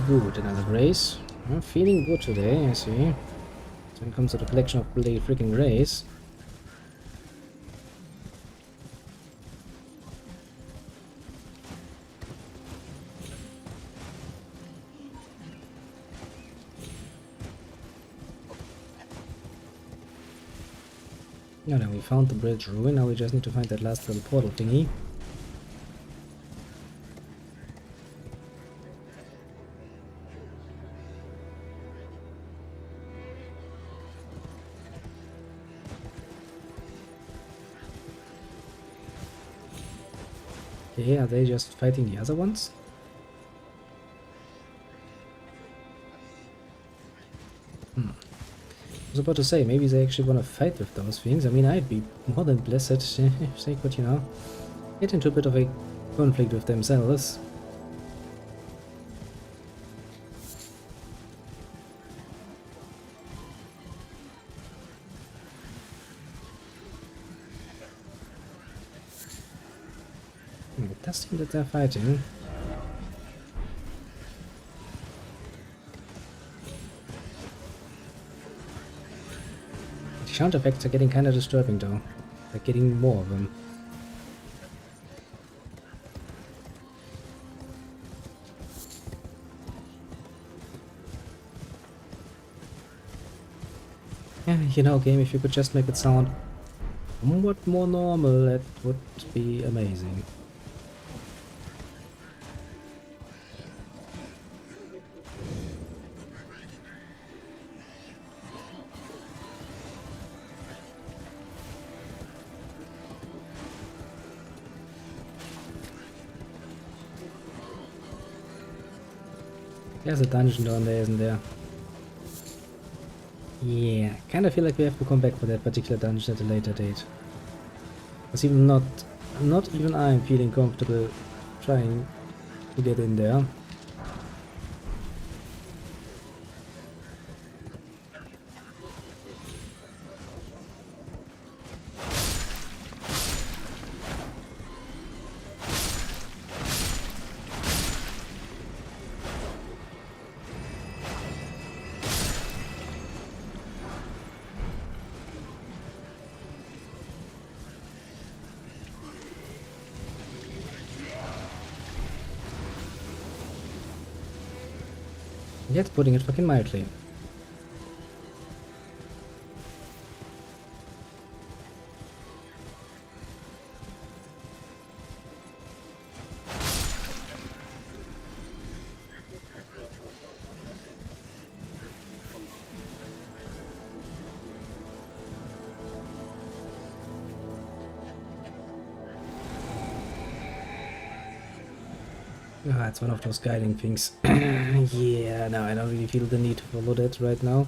Good, another race. I'm feeling good today, I see. So when it comes to the collection of bloody freaking rays. Yeah, then we found the bridge ruin, now we just need to find that last little portal thingy. Okay, are they just fighting the other ones? I was about to say, maybe they actually want to fight with those things. I mean, I'd be more than blessed if they could, you know, get into a bit of a conflict with themselves. It does seem that they're fighting. The sound effects are getting kind of disturbing though. They're getting more of them. Yeah, you know, game, if you could just make it sound somewhat more normal, that would be amazing. There's a dungeon down there, isn't there? Yeah, kind of feel like we have to come back for that particular dungeon at a later date. Because even not even I'm feeling comfortable trying to get in there. That's putting it fucking mildly. Ah, it's one of those guiding things. Yeah, no, I don't really feel the need to follow that right now.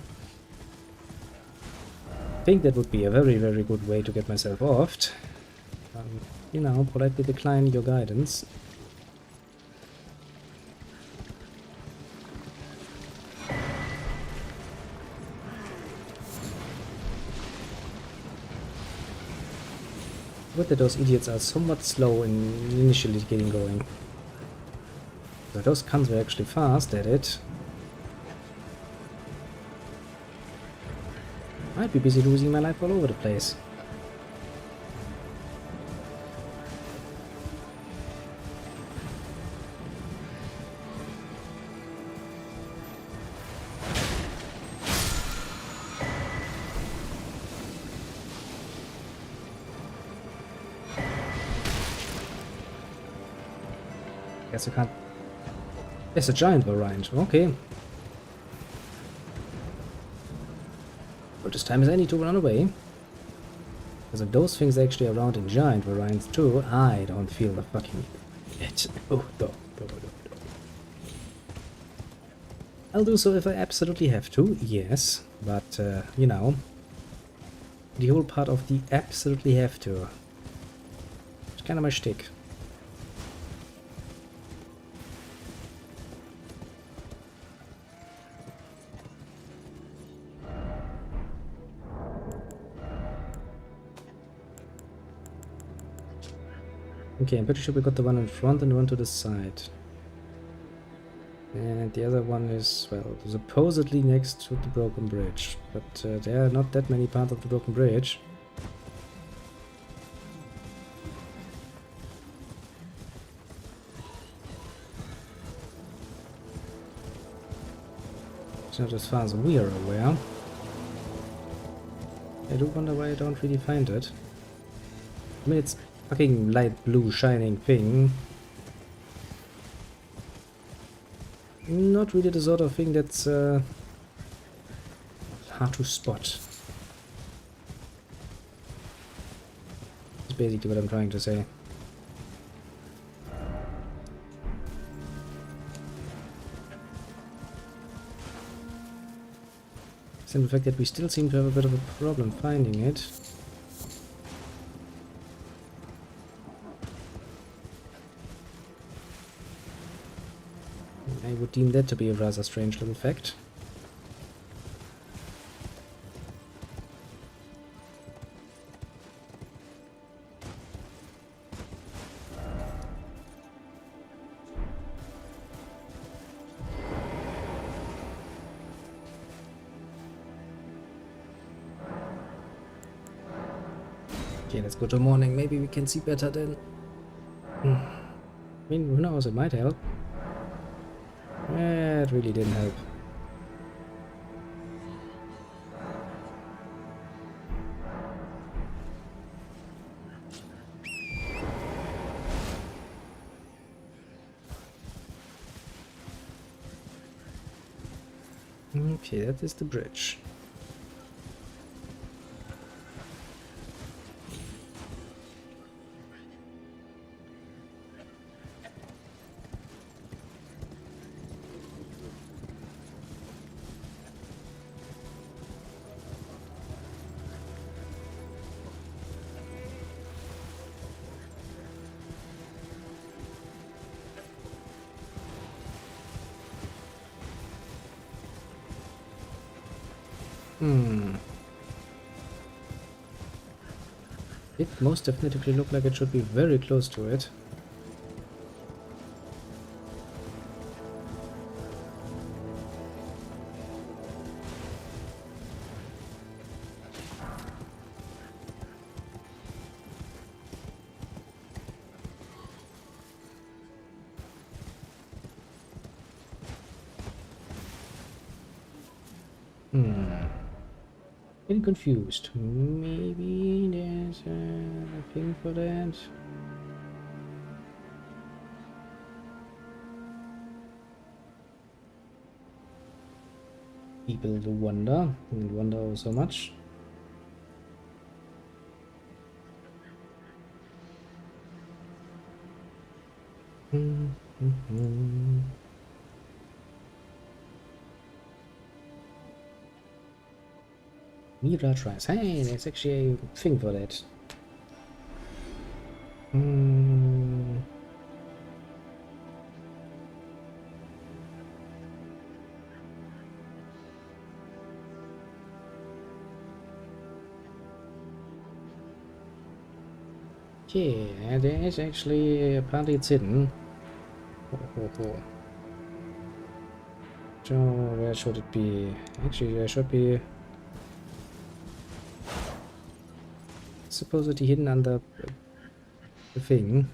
I think that would be a very, very good way to get myself offed. You know, politely decline your guidance. But that those idiots are somewhat slow in initially getting going. So those cunts were actually fast at it. I'd be busy losing my life all over the place. Guess I can't. There's a giant variant. Okay. Well, this time is I need to run away. Because if those things are actually around in giant variants too, I don't feel the fucking it. Oh, no. I'll do so if I absolutely have to, yes. But, you know, the whole part of the absolutely have to. It's kind of my shtick. Okay, I'm pretty sure we got the one in front and the one to the side. And the other one is, well, supposedly next to the broken bridge. But there are not that many parts of the broken bridge. It's not as far as we are aware. I do wonder why I don't really find it. I mean, it's fucking light blue shining thing. Not really the sort of thing that's hard to spot. That's basically what I'm trying to say. And the fact that we still seem to have a bit of a problem finding it. I would deem that to be a rather strange little fact. Okay, let's go to morning. Maybe we can see better then. I mean, who knows, it might help. It really didn't help. Okay, that is the bridge. It most definitely looked like it should be very close to it. Getting confused. Maybe there's a thing for that. People do wonder, and wonder so much. Mira tries. Hey, there's actually a thing for that. Yeah, there is actually apparently it's hidden. So where should it be? Actually, there should be supposedly hidden under the thing.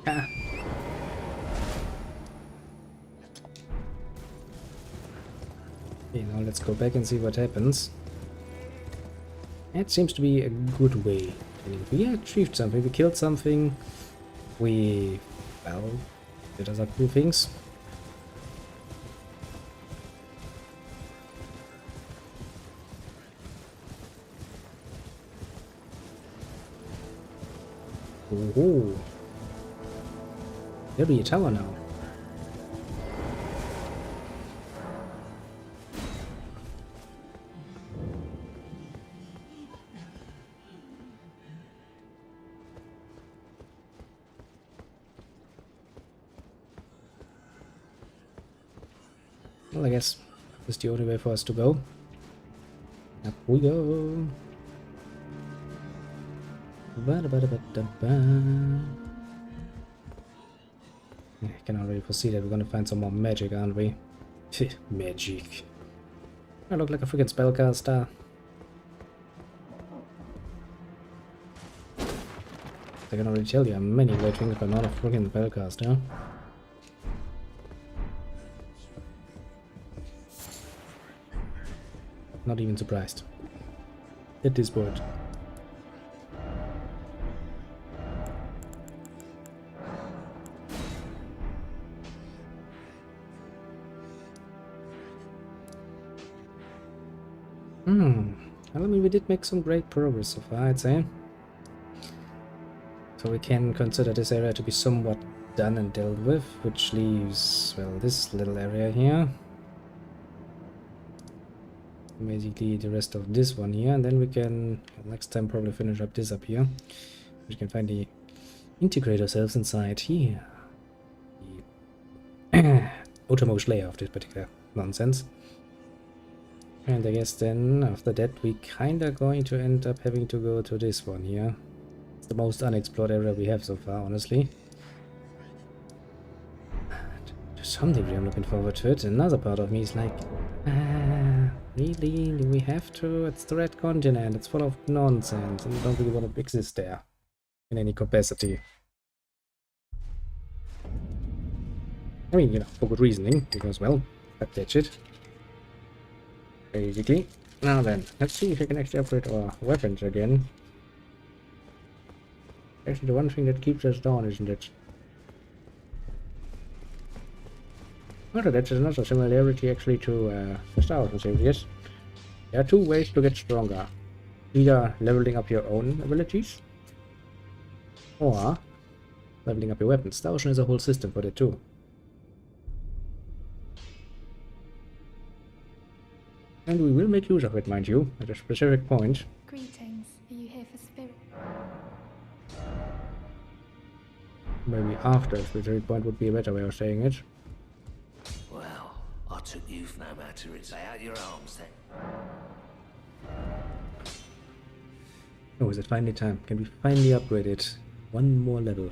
Ah. Okay, now let's go back and see what happens. That seems to be a good way. We achieved something, we killed something, we, well, did other cool things. Oh, there'll be a tower now. Well, I guess this is the only way for us to go. Up we go. I can already foresee that we're gonna find some more magic, aren't we? Magic. I look like a freaking spellcaster. I can already tell you I'm many great things, but not a freaking spellcaster. Not even surprised. At this point. Well, I mean, we did make some great progress so far, I'd say. So we can consider this area to be somewhat done and dealt with, which leaves, well, this little area here. Basically the rest of this one here, and then we can, well, next time probably finish up this up here. We can finally integrate ourselves inside here. The outermost layer of this particular nonsense. And I guess then, after that, we kinda going to end up having to go to this one here. It's the most unexplored area we have so far, honestly. To some degree, I'm looking forward to it. Another part of me is like, really? Do we have to? It's the Red Continent, it's full of nonsense, and I don't really want to exist there. In any capacity. I mean, you know, for good reasoning, because, well, that's it. Basically. Now then, let's see if we can actually upgrade our weapons again. Actually, the one thing that keeps us down, isn't it? Also, that's another similarity actually to the Star Wars series. There are two ways to get stronger. Either leveling up your own abilities, or leveling up your weapons. Star Ocean has a whole system for that too. And we will make use of it, mind you, at a specific point. Greetings. Are you here for spirit? Maybe after a specific point would be a better way of saying it. Well, I took you for no matter. It's lay out your arms then. Oh, is it finally time? Can we finally upgrade it? One more level.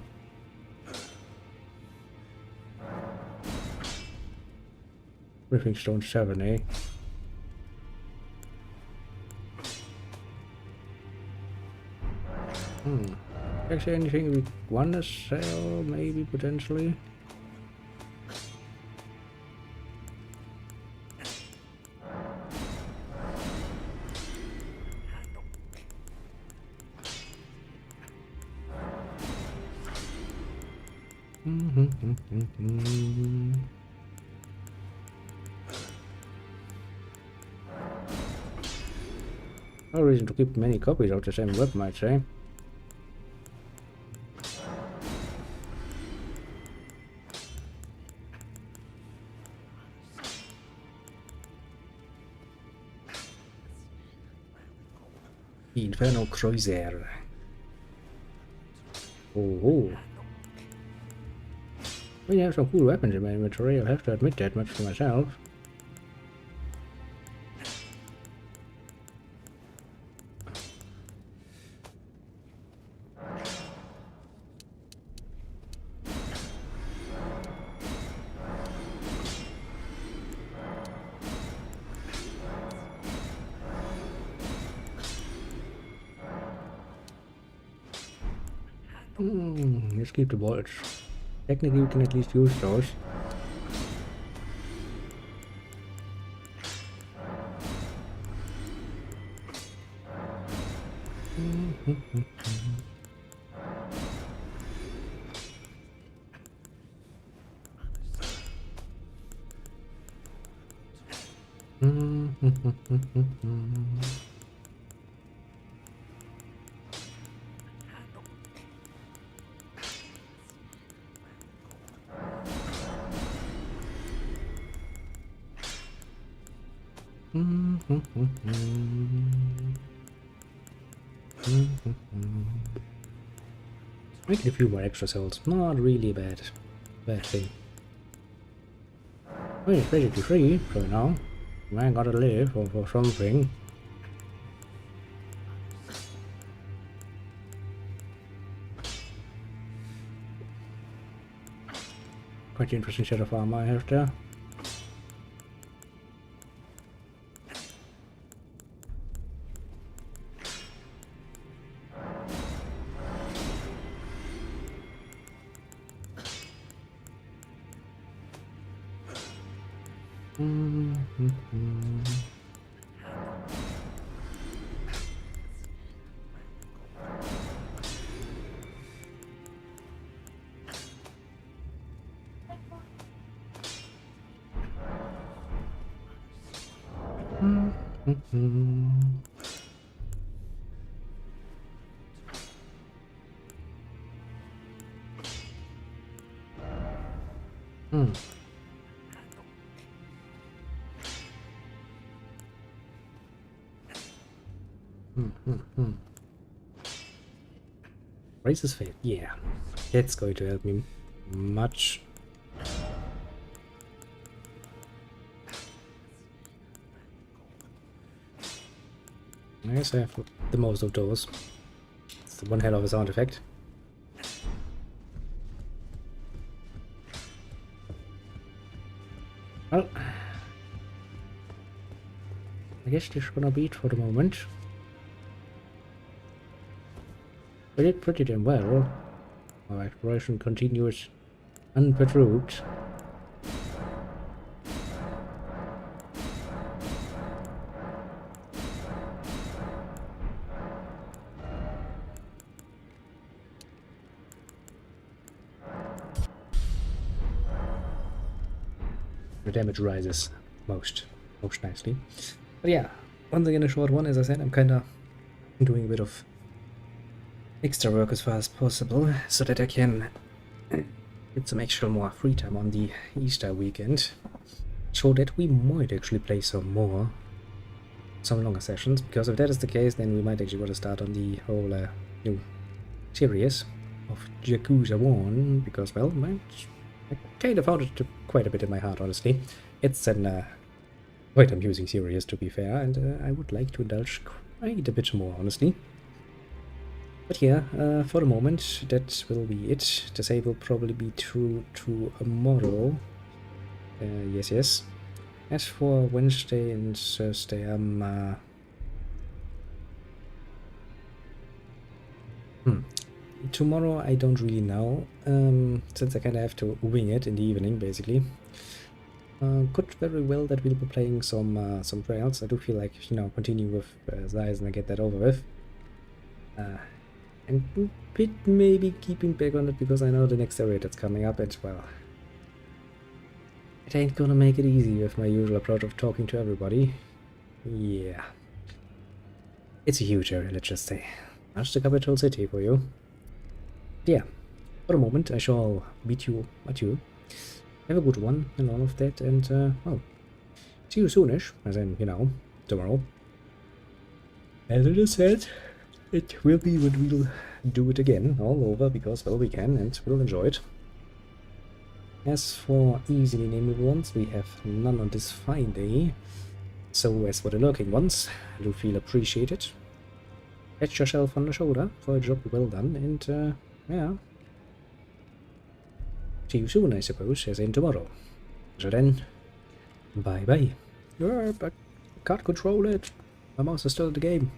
Riffing Stone 7, eh? Actually, anything we wanna sell, maybe, potentially? No reason to keep many copies of the same weapon, I'd say. The Inferno Cruiser. Oh. We have some cool weapons in my inventory, I'll have to admit that much to myself. Let's keep the bolts. Technically, we can at least use those. Making a few more extra cells, not really bad thing. Well, it's basically free, so now I gotta live for something. Quite interesting set of armor I have there. Raises faith, yeah. That's going to help me much. I guess I have the most of those. It's one hell of a sound effect. Well, I guess this is gonna be it for the moment. We did pretty damn well. Our exploration continues unperturbed. The damage rises most nicely. But yeah, once again a short one, as I said, I'm kinda doing a bit of extra work as far as possible so that I can get some extra more free time on the Easter weekend, so that we might actually play some longer sessions, because if that is the case, then we might actually want to start on the whole new series of Yakuza 1, because, well, I kind of found it quite a bit in my heart, honestly. It's an quite amusing series, to be fair, and I would like to indulge quite a bit more, honestly. But yeah, for the moment, that will be it. The save will probably be through tomorrow. Yes. As for Wednesday and Thursday, I'm Tomorrow I don't really know, since I kind of have to wing it in the evening, basically. Could very well that we'll be playing some trails. I do feel like, you know, continue with Zeiss and get that over with. And a bit maybe keeping back on it, because I know the next area that's coming up, and well, it ain't gonna make it easy with my usual approach of talking to everybody. Yeah. It's a huge area, let's just say. Not the capital city for you. Yeah, for the moment I shall beat you at you. Have a good one and all of that, and well, see you soonish, as in, you know, tomorrow. As it is said, it will be when we'll do it again, all over, because, well, we can, and we'll enjoy it. As for easily nameable ones, we have none on this fine day. So as for the lurking ones, I do feel appreciated. Pat yourself on the shoulder for a job well done, and yeah. See you soon, I suppose, as in tomorrow. So then, bye bye. Yeah, but I can't control it. My mouse is still in the game.